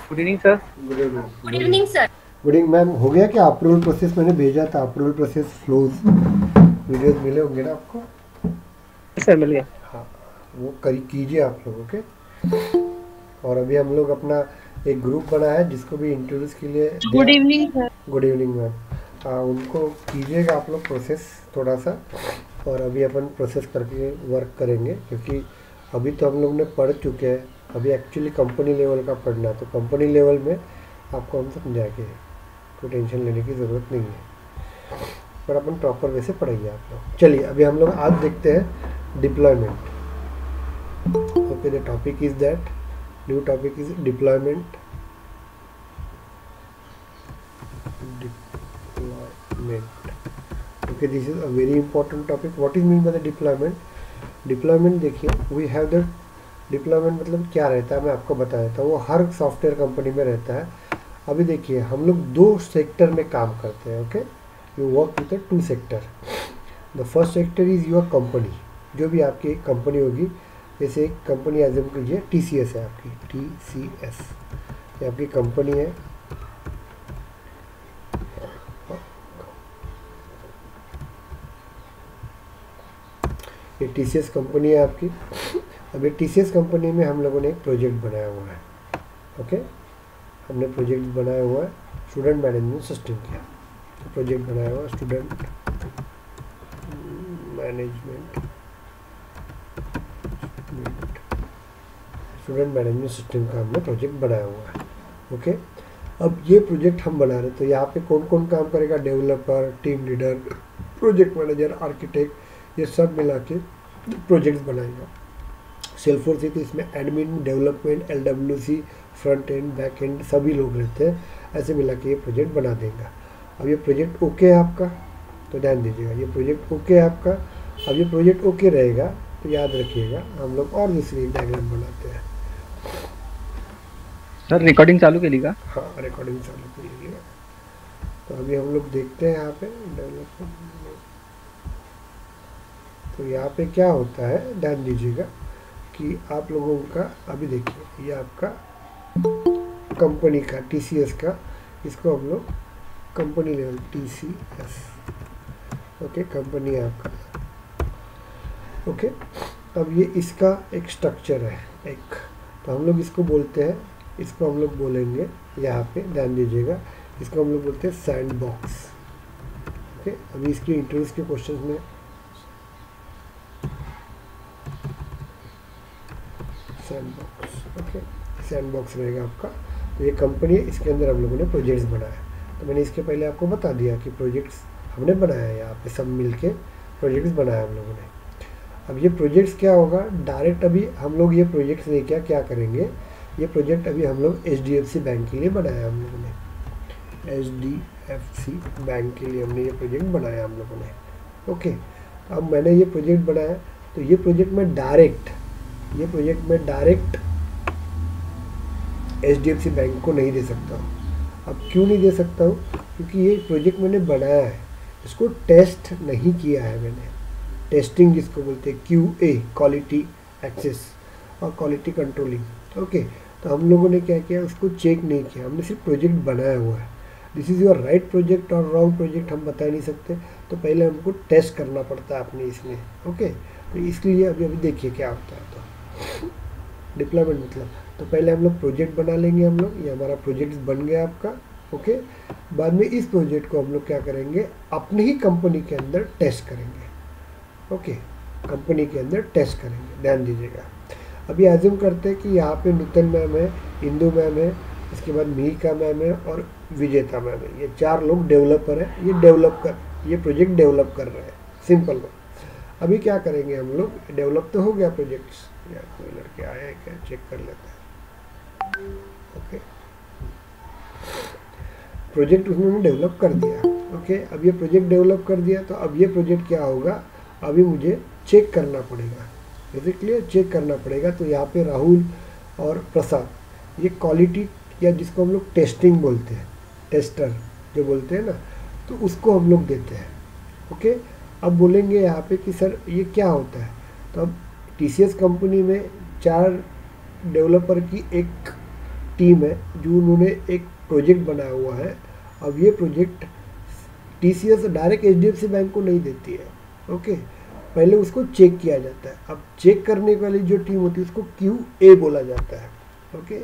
Good evening sir. Good evening. Good evening sir. Good evening ma'am. हो गया क्या approval process? मैंने भेजा था अप्रूवल प्रोसेस फ्लोज, वीडियोस मिले होंगे ना आपको? सर मिल गया। हाँ, वो कीजिए आप लोग। ओके। और अभी हम लोग अपना एक ग्रुप बना है जिसको भी इंट्रोड्यूस के लिए good evening sir. Good evening ma'am. उनको कीजिएगा आप लोग प्रोसेस थोड़ा सा। और अभी अपन प्रोसेस करके वर्क करेंगे, क्योंकि अभी तो हम लोग ने पढ़ चुके हैं, अभी एक्चुअली कंपनी लेवल का पढ़ना है। तो कंपनी लेवल में आपको हम समझाएंगे, कोई टेंशन लेने की ज़रूरत नहीं है, पर अपन प्रॉपर वे से पढ़ेंगे आप लोग। चलिए अभी हम लोग आज देखते हैं deployment. Okay, the topic is that, new topic is deployment. Okay, this is a very important topic. What is mean by the deployment? Deployment देखिए, we have the deployment मतलब क्या रहता है मैं आपको बता देता हूँ। वो हर सॉफ्टवेयर कंपनी में रहता है। अभी देखिए हम लोग दो सेक्टर में काम करते हैं। Okay, you work with two sector. The first sector is your company, जो भी आपकी कंपनी होगी। जैसे एक कंपनी एज्यूम कीजिए TCS है आपकी, TCS ये आपकी कंपनी है। ये TCS कंपनी है आपकी। अब ये TCS कंपनी में हम लोगों ने एक प्रोजेक्ट बनाया हुआ है। ओके, हमने प्रोजेक्ट बनाया हुआ है स्टूडेंट मैनेजमेंट सिस्टम का। तो प्रोजेक्ट बनाया हुआ स्टूडेंट मैनेजमेंट सिस्टम का हमने प्रोजेक्ट बनाया हुआ है। ओके, अब ये प्रोजेक्ट हम बना रहे, तो यहाँ पे कौन कौन काम करेगा? Developer, team leader, project manager, architect, ये सब मिला के प्रोजेक्ट्स बनाएगा। सेल्फोर्स है तो इसमें admin, development, LWC, front end, back and सभी लोग रहते हैं। ऐसे मिला के ये प्रोजेक्ट बना देगा। अब ये प्रोजेक्ट ओके है आपका, तो ध्यान दीजिएगा, ये प्रोजेक्ट ओके है आपका। अब ये प्रोजेक्ट ओके रहेगा तो याद रखिएगा हम लोग और दूसरी डायग्राम बनाते हैं। सर रिकॉर्डिंग चालू के लिए? हाँ, रिकॉर्डिंग चालू करिएगा। तो अभी हम लोग देखते हैं यहाँ पे डेवलपमेंट। तो यहाँ पे क्या होता है, ध्यान दीजिएगा कि आप लोगों का अभी देखिए, ये आपका कंपनी का TCS का, इसको हम लोग company level TCS। Okay, company है आपका। ओके, अब ये इसका एक स्ट्रक्चर है एक, तो हम लोग इसको बोलते हैं, इसको हम लोग बोलेंगे यहाँ पे, ध्यान दीजिएगा, इसको हम लोग बोलते हैं सैंड बॉक्स। ओके, अभी इसके इंटरव्यूज के क्वेश्चंस में sand box. Okay, sand box रहेगा आपका। तो ये कंपनी है, इसके अंदर हम लोगों ने प्रोजेक्ट्स बनाया। तो मैंने इसके पहले आपको बता दिया कि प्रोजेक्ट्स हमने बनाया है, यहाँ पे सब मिलके प्रोजेक्ट्स बनाया हम लोगों ने। अब ये प्रोजेक्ट्स क्या होगा, डायरेक्ट अभी हम लोग ये प्रोजेक्ट्स लेके क्या करेंगे, ये प्रोजेक्ट अभी हम लोग HDFC बैंक के लिए बनाया हम लोगों ने। HDFC बैंक के लिए हमने ये प्रोजेक्ट बनाया हम लोगों ने। ओके, अब मैंने ये प्रोजेक्ट बनाया, तो ये प्रोजेक्ट में डायरेक्ट HDFC बैंक को नहीं दे सकता हूँ। अब क्यों नहीं दे सकता हूँ? क्योंकि ये प्रोजेक्ट मैंने बनाया है, इसको टेस्ट नहीं किया है मैंने। टेस्टिंग जिसको बोलते हैं QA, क्वालिटी एक्सेस और क्वालिटी कंट्रोलिंग। ओके, तो हम लोगों ने क्या किया, उसको चेक नहीं किया, हमने सिर्फ प्रोजेक्ट बनाया हुआ है। This is your right project और रॉन्ग प्रोजेक्ट हम बता नहीं सकते, तो पहले हमको टेस्ट करना पड़ता है अपने इसमें। ओके, तो इसलिए अभी देखिए क्या होता है। तो डिप्लॉयमेंट मतलब, तो पहले हम लोग प्रोजेक्ट बना लेंगे, हम लोग ये हमारा प्रोजेक्ट बन गया आपका। ओके, बाद में इस प्रोजेक्ट को हम लोग क्या करेंगे, अपने ही कंपनी के अंदर टेस्ट करेंगे। ओके, कंपनी के अंदर टेस्ट करेंगे, ध्यान दीजिएगा। अभी एज्यूम करते हैं कि यहाँ पे नूतन मैम है, इंदू मैम है, इसके बाद मिहिका मैम है और विजेता मैम है। ये 4 लोग डेवलपर है, ये प्रोजेक्ट डेवलप कर रहे हैं। सिंपल बात। अभी क्या करेंगे हम लोग, डेवलप तो हो गया प्रोजेक्ट्स, या कोई लड़के आए हैं क्या, चेक कर लेते हैं। ओके, प्रोजेक्ट उसने डेवलप कर दिया। ओके, अब ये प्रोजेक्ट डेवलप कर दिया, तो अब ये प्रोजेक्ट क्या होगा, अभी मुझे चेक करना पड़ेगा। जैसे क्लियर चेक करना पड़ेगा, तो यहाँ पे राहुल और प्रसाद, ये क्वालिटी या जिसको हम लोग टेस्टिंग बोलते हैं, टेस्टर जो बोलते हैं ना, तो उसको हम लोग देते हैं। ओके, अब बोलेंगे यहाँ पे कि सर ये क्या होता है, तो अब TCS कंपनी में 4 डेवलपर की एक टीम है जो उन्होंने एक प्रोजेक्ट बनाया हुआ है। अब ये project TCS direct HDFC bank को नहीं देती है। ओके, पहले उसको चेक किया जाता है। अब चेक करने वाली जो टीम होती है उसको QA बोला जाता है। ओके,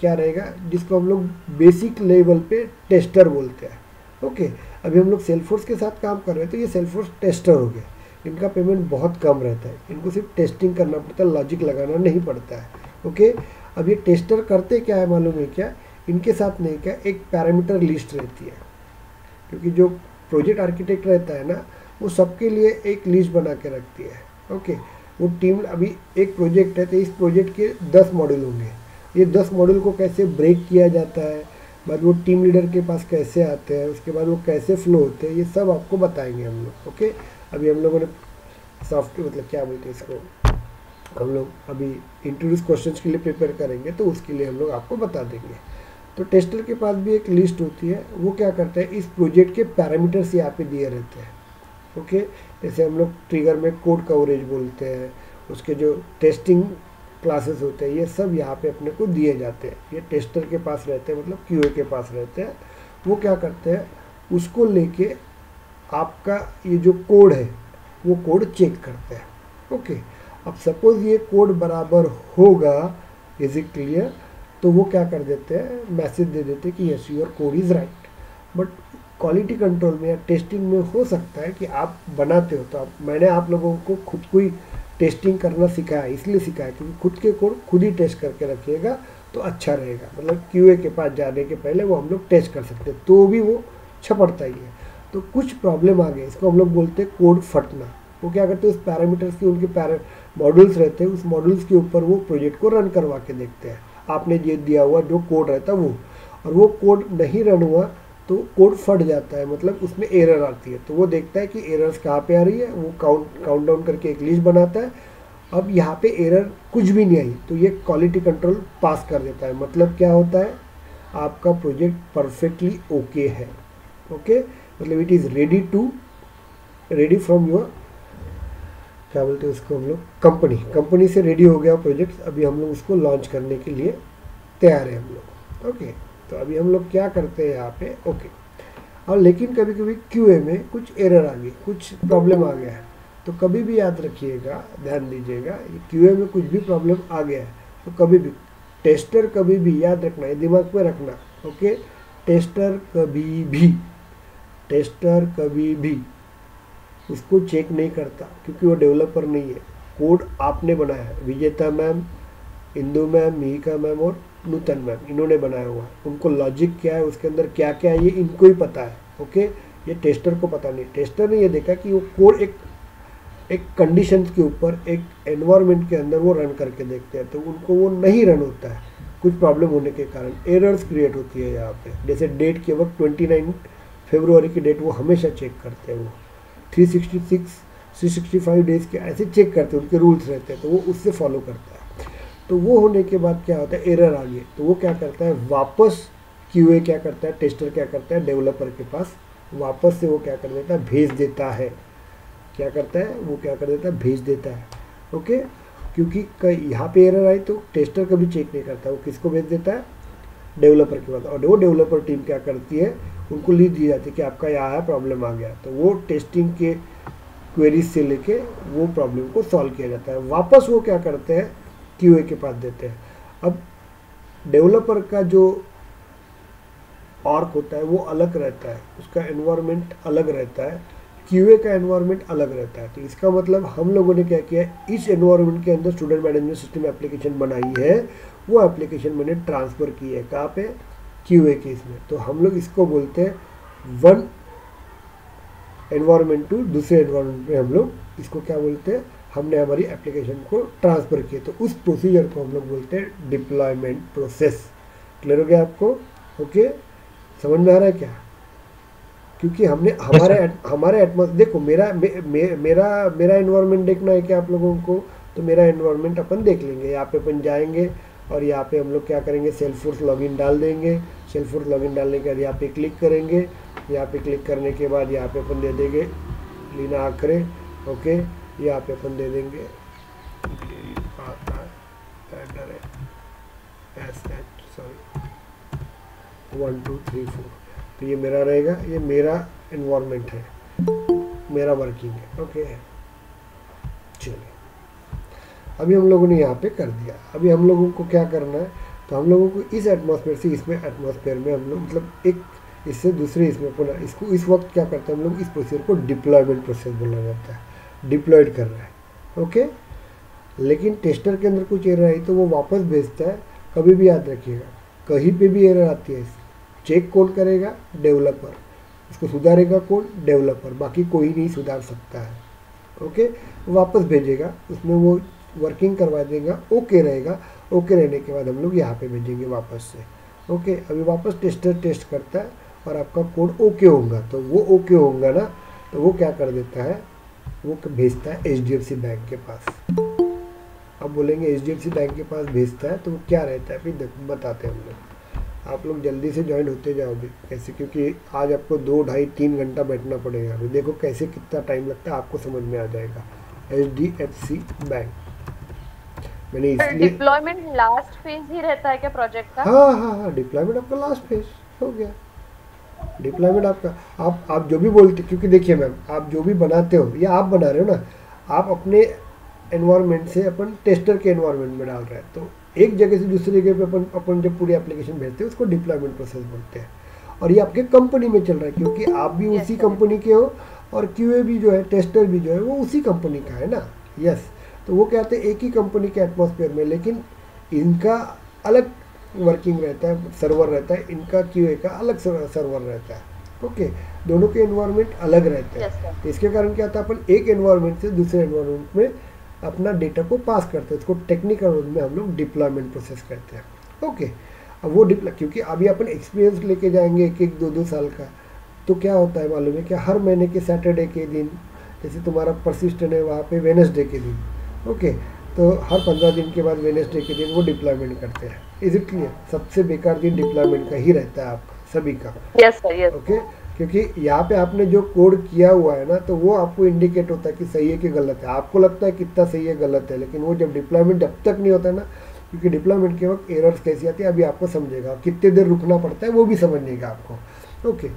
क्या रहेगा, जिसको हम लोग बेसिक लेवल पे टेस्टर बोलते हैं। ओके, अभी हम लोग सेल्फोर्स के साथ काम कर रहे हैं तो ये सेल्फोर्स टेस्टर हो गए। इनका पेमेंट बहुत कम रहता है, इनको सिर्फ टेस्टिंग करना पड़ता है, लॉजिक लगाना नहीं पड़ता है। ओके, अब ये टेस्टर करते क्या है मालूम है क्या, इनके साथ नहीं क्या, एक पैरामीटर लिस्ट रहती है, क्योंकि जो प्रोजेक्ट आर्किटेक्ट रहता है ना वो सबके लिए एक लिस्ट बना के रखती है। ओके, वो टीम, अभी एक प्रोजेक्ट है तो इस प्रोजेक्ट के 10 मॉड्यूल होंगे, ये 10 मॉड्यूल को कैसे ब्रेक किया जाता है, बाद वो टीम लीडर के पास कैसे आते हैं, उसके बाद वो कैसे फ्लो होते हैं, ये सब आपको बताएंगे हम लोग। ओके, अभी हम लोगों ने सॉफ्टवेयर मतलब क्या बोलते हैं इसको, हम लोग अभी इंट्रोड्यूस क्वेश्चंस के लिए प्रिपेयर करेंगे तो उसके लिए हम लोग आपको बता देंगे। तो टेस्टर के पास भी एक लिस्ट होती है, वो क्या करता है, इस प्रोजेक्ट के पैरामीटर्स यहाँ पे दिए रहते हैं। ओके, जैसे हम लोग ट्रिगर में कोड कवरेज बोलते हैं, उसके जो टेस्टिंग क्लासेस होते हैं ये सब यहाँ पे अपने को दिए जाते हैं। ये टेस्टर के पास रहते हैं, मतलब QA के पास रहते हैं। वो क्या करते हैं, उसको लेके आपका ये जो कोड है वो कोड चेक करते हैं। ओके, अब सपोज ये कोड बराबर होगा, इज इट क्लियर, तो वो क्या कर देते हैं, मैसेज दे देते हैं कि yes your code is right. But quality control में या टेस्टिंग में हो सकता है कि आप बनाते हो तो मैंने आप लोगों को खुद को ही टेस्टिंग करना सिखाया, इसलिए सिखाया क्योंकि खुद के कोड खुद ही टेस्ट करके रखिएगा तो अच्छा रहेगा। मतलब QA के पास जाने के पहले वो हम लोग टेस्ट कर सकते हैं, तो भी वो छपड़ता ही है। तो कुछ प्रॉब्लम आ गए, इसको हम लोग बोलते हैं कोड फटना। वो क्या करते हैं, उस पैरामीटर्स की उनके मॉड्यूल्स रहते हैं, उस मॉड्यूल्स के ऊपर वो प्रोजेक्ट को रन करवा के देखते हैं। आपने ये दिया हुआ जो कोड रहता है वो, और वो कोड नहीं रन हुआ तो कोड फट जाता है, मतलब उसमें एरर आती है। तो वो देखता है कि एरर्स कहाँ पे आ रही है, वो काउंट डाउन करके एक लिस्ट बनाता है। अब यहाँ पे एरर कुछ भी नहीं आई तो ये क्वालिटी कंट्रोल पास कर देता है। मतलब क्या होता है, आपका प्रोजेक्ट परफेक्टली ओके है। ओके, मतलब it is ready from your, क्या बोलते हैं उसको हम लोग, कंपनी से रेडी हो गया प्रोजेक्ट। अभी हम लोग उसको लॉन्च करने के लिए तैयार है हम लोग। ओके, तो अभी हम लोग क्या करते हैं यहाँ पे, ओके, और लेकिन कभी कभी QA में कुछ एरर आ गई, कुछ प्रॉब्लम आ गया है, तो कभी भी याद रखिएगा, ध्यान दीजिएगा, QA में कुछ भी प्रॉब्लम आ गया है तो कभी भी टेस्टर, कभी भी याद रखना है, दिमाग में रखना। ओके, टेस्टर कभी भी उसको चेक नहीं करता, क्योंकि वो डेवलपर नहीं है। कोड आपने बनाया है, विजेता ma'am, Indu ma'am, Mihika ma'am और नूतन मैम, इन्होंने बनाया हुआ है। उनको लॉजिक क्या है, उसके अंदर क्या क्या है, ये इनको ही पता है। ओके, ये टेस्टर को पता नहीं। टेस्टर ने ये देखा कि वो कोड एक कंडीशन के ऊपर, एक एनवायरनमेंट के अंदर वो रन करके देखते हैं, तो उनको वो नहीं रन होता है, कुछ प्रॉब्लम होने के कारण एरर्स क्रिएट होती है यहाँ पे। जैसे डेट के वक्त 29 फरवरी की डेट वो हमेशा चेक करते हैं, वो 365 डेज के ऐसे चेक करते हैं, उनके रूल्स रहते हैं, तो वो उससे फॉलो करता है। तो वो होने के बाद क्या होता है, एरर आ गई तो वो क्या करता है, वापस QA क्या करता है, टेस्टर क्या करता है, डेवलपर के पास वापस से वो क्या कर देता है, भेज देता है। क्या करता है वो, क्या कर देता है, भेज देता है। ओके, क्योंकि यहाँ पे एरर आई तो टेस्टर कभी चेक नहीं करता, वो किसको भेज देता है, डेवलपर के पास। और वो डेवलपर टीम क्या करती है, उनको लिस्ट दी जाती है कि आपका यहाँ प्रॉब्लम आ गया, तो वो टेस्टिंग के क्वेरीज से लेके वो प्रॉब्लम को सॉल्व किया जाता है। वापस वो क्या करते हैं, QA के पास देते हैं। अब डेवलपर का जो ऑर्क होता है वो अलग रहता है, उसका एनवायरनमेंट अलग रहता है, QA का एनवायरनमेंट अलग रहता है। तो इसका मतलब हम लोगों ने क्या किया है, इस एनवायरनमेंट के अंदर स्टूडेंट मैनेजमेंट सिस्टम एप्लीकेशन बनाई है, वो एप्लीकेशन मैंने ट्रांसफ़र की है कहाँ पे, QA के इसमें। तो हम लोग इसको बोलते हैं वन एनवायरनमेंट टू दूसरे एनवायरनमेंट में हम लोग इसको क्या बोलते हैं, हमने हमारी एप्लीकेशन को ट्रांसफ़र किया, तो उस प्रोसीजर को हम लोग बोलते हैं डिप्लॉयमेंट प्रोसेस। क्लियर हो गया आपको? ओके, समझ में आ रहा है क्या? क्योंकि हमने हमारे एटमॉस देखो, मेरा एनवायरनमेंट देखना है कि आप लोगों को, तो मेरा एनवायरनमेंट अपन देख लेंगे। यहाँ पे अपन जाएंगे और यहाँ पे हम लोग क्या करेंगे, सेल्फोर्स लॉगिन डाल देंगे। सेल्फोर्स लॉगिन डालने के बाद यहाँ पे क्लिक करेंगे, यहाँ पे क्लिक करने के बाद यहाँ पे अपन दे देंगे लीना आखरे। ओके, यहाँ पे अपन दे देंगे एस एच सॉरी 1 2 3 4, तो ये मेरा रहेगा, ये मेरा इन्वायरमेंट है, मेरा वर्किंग है। ओके चलिए, अभी हम लोगों ने यहाँ पे कर दिया। अभी हम लोगों को क्या करना है, तो हम लोगों को इस एटमॉस्फेयर से इसमें एटमॉस्फेयर में हम लोग मतलब एक इससे दूसरे इसमें पुनः इसको इस वक्त क्या करते हैं हम लोग, इस प्रोसीजर को डिप्लॉयमेंट प्रोसेस बोला जाता है। डिप्लॉयड कर रहा है। ओके, लेकिन टेस्टर के अंदर कुछ एरर आई तो वो वापस भेजता है। कभी भी याद रखिएगा, कहीं पे भी एरर आती है, चेक कौन करेगा, डेवलपर। इसको सुधारेगा कौन, डेवलपर, बाकी कोई नहीं सुधार सकता है। ओके, वापस भेजेगा, उसमें वो वर्किंग करवा देगा, ओके रहेगा। ओके रहने के बाद हम लोग यहाँ पे भेजेंगे वापस से। ओके, अभी वापस टेस्टर टेस्ट करता है और आपका कोड ओके होगा, तो वो ओके होगा ना, तो वो क्या कर देता है, वो भेजता है HDFC बैंक के पास। अब बोलेंगे HDFC बैंक के पास भेजता है तो वो क्या रहता है, फिर बताते हैं हम लोग। आप लोग जल्दी से ज्वाइन होते जाओगे कैसे, क्योंकि आज आपको 2 ढाई 3 घंटा बैठना पड़ेगा। अभी देखो कैसे कितना टाइम लगता है, आपको समझ में आ जाएगा। HDFC बैंक मैंने इसलिए डिप्लॉयमेंट लास्ट फेज ही रहता है क्या प्रोजेक्ट का? हाँ, डिप्लॉयमेंट आपका लास्ट फेज हो गया। डिप्लॉयमेंट आपका, आप जो भी बोलते, क्योंकि देखिए मैम, आप जो भी बनाते हो या आप बना रहे हो ना, आप अपने एनवायरनमेंट से अपन टेस्टर के एनवायरनमेंट में डाल रहे हैं, तो एक जगह से दूसरी जगह पे अपन जब पूरी एप्लीकेशन भेजते हैं उसको डिप्लॉयमेंट प्रोसेस बोलते हैं। और ये आपके कंपनी में चल रहा है, क्योंकि आप भी उसी कंपनी के हो और QA भी जो है, टेस्टर भी जो है, वो उसी कंपनी का है ना। यस, तो वो कहते हैं एक ही कंपनी के एटमॉस्फेयर में, लेकिन इनका अलग वर्किंग रहता है, सर्वर रहता है, इनका QA का अलग सर्वर रहता है। ओके, दोनों के एनवायरनमेंट अलग रहते हैं। तो इसके कारण क्या होता है, अपन एक एनवायरनमेंट से दूसरे एनवायरनमेंट में अपना डेटा को पास करते हैं। इसको टेक्निकल वर्ड में हम लोग डिप्लॉयमेंट प्रोसेस कहते हैं। ओके, अब वो क्योंकि अभी अपन एक्सपीरियंस लेके जाएंगे 1-1 2-2 साल का, तो क्या होता है मालूम है कि हर महीने के सैटरडे के दिन, जैसे तुम्हारा परसिस्टेंट है वहाँ पे वेडनेसडे के दिन, ओके, तो हर 15 दिन के बाद वेडनेसडे के दिन वो डिप्लॉयमेंट करते हैं। Is it clear? सबसे बेकार दिन डिप्लॉयमेंट का ही रहता है आपका सभी का। Yes sir, yes. ओके, क्योंकि यहाँ पे आपने जो कोड किया हुआ है ना, तो वो आपको इंडिकेट होता है कि सही है कि गलत है। आपको लगता है कितना सही है गलत है, लेकिन वो जब डिप्लॉयमेंट जब तक नहीं होता है ना, क्योंकि डिप्लॉयमेंट के वक्त एरर्स कैसी आती है अभी आपको समझेगा, कितने देर रुकना पड़ता है वो भी समझने आपको। ओके,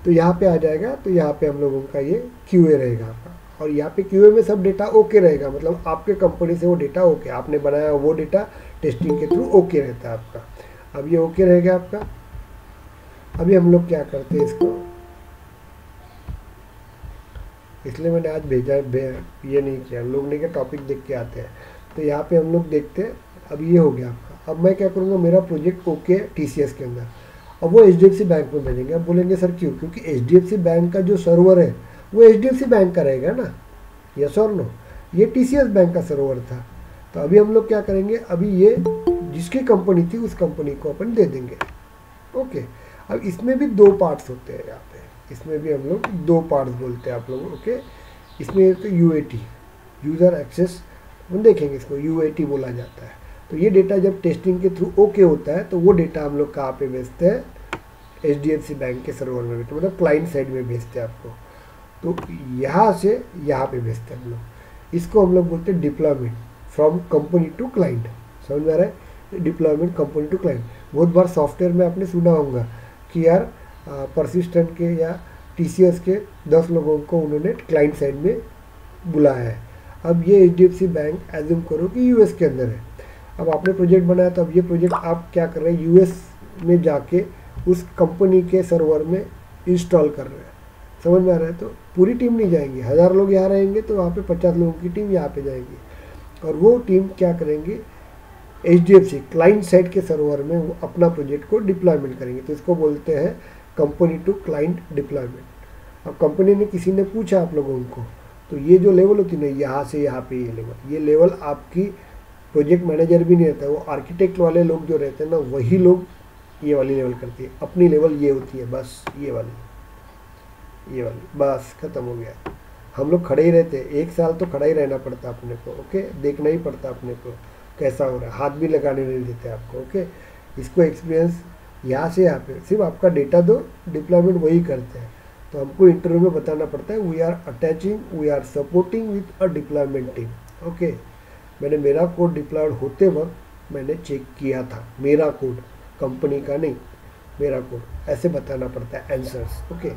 तो यहाँ पे आ जाएगा, तो यहाँ पे हम लोगों का ये QA रहेगा आपका, और यहाँ पे QA में सब डेटा ओके रहेगा, मतलब आपके कंपनी से वो डेटा ओके, आपने बनाया वो डेटा टेस्टिंग के थ्रू ओके रहता है आपका। अब ये ओके रहेगा आपका। अभी हम लोग क्या करते हैं इसको, इसलिए मैंने आज भेजा ये नहीं किया, हम लोग ने क्या टॉपिक देख के आते हैं। तो यहाँ पे हम लोग देखते हैं, अब ये हो गया आपका। अब मैं क्या करूँगा, मेरा प्रोजेक्ट ओके है TCS के अंदर, अब वो HDFC बैंक में भेजेंगे। अब बोलेंगे सर क्यों, क्योंकि HDFC बैंक का जो सर्वर है वो HDFC बैंक का रहेगा ना, यस और नो, ये TCS बैंक का सर्वर था। तो अभी हम लोग क्या करेंगे, अभी ये जिसकी कंपनी थी उस कंपनी को अपन दे देंगे। ओके, अब इसमें भी 2 पार्ट्स होते हैं यहाँ पे, इसमें भी हम लोग 2 पार्ट्स बोलते हैं आप लोग। ओके, इसमें तो UAT, यूज़र एक्सेस, हम देखेंगे इसको UAT बोला जाता है। तो ये डेटा जब टेस्टिंग के थ्रू ओके होता है तो वो डेटा हम लोग कहाँ पे भेजते हैं, HDFC बैंक के सर्वर में भेजते हैं, मतलब क्लाइंट साइड में भेजते हैं आपको। तो यहाँ से यहाँ पे भेजते हैं हम लोग, इसको हम लोग बोलते हैं deployment from company to client. समझ में आ रहा है, डिप्लॉयमेंट कंपनी टू क्लाइंट। बहुत बार सॉफ्टवेयर में आपने सुना होगा कि यार परसिस्टेंट के या TCS के 10 लोगों को उन्होंने क्लाइंट साइड में बुलाया है। अब ये HDFC बैंक एज्यूम करो कि US के अंदर है, अब आपने प्रोजेक्ट बनाया, तो अब ये प्रोजेक्ट आप क्या कर रहे हैं, US में जाके उस कंपनी के सर्वर में इंस्टॉल कर रहे हैं। समझ में आ रहा है? तो पूरी टीम नहीं जाएंगी, 1000 लोग यहाँ रहेंगे तो वहाँ पे 50 लोगों की टीम यहाँ पे जाएगी, और वो टीम क्या करेंगे, HDFC क्लाइंट साइड के सर्वर में वो अपना प्रोजेक्ट को डिप्लॉयमेंट करेंगे। तो इसको बोलते हैं कंपनी टू क्लाइंट डिप्लॉयमेंट। अब कंपनी ने किसी ने पूछा आप लोगों को, तो ये जो लेवल होती है ना, यहाँ से यहाँ पे ये लेवल आपकी प्रोजेक्ट मैनेजर भी नहीं रहता है, वो आर्किटेक्ट वाले लोग जो रहते हैं ना, वही लोग ये वाली लेवल करती है। अपनी लेवल ये होती है बस, ये वाली बस, ख़त्म हो गया। हम लोग खड़े ही रहते हैं, 1 साल तो खड़ा ही रहना पड़ता अपने को। ओके, देखना ही पड़ता अपने को कैसा हो रहा है, हाथ भी लगाने नहीं देते आपको। ओके, इसको एक्सपीरियंस यहाँ से यहाँ पे सिर्फ आपका डेटा दो, डिप्लॉयमेंट वही करते हैं। तो हमको इंटरव्यू में बताना पड़ता है we are attaching, we are supporting with a deployment team. Okay, मैंने मेरा कोड डिप्लॉयड होते वक्त मैंने चेक किया था, मेरा कोड, कंपनी का नहीं, मेरा कोड, ऐसे बताना पड़ता है आंसर्स। ओके,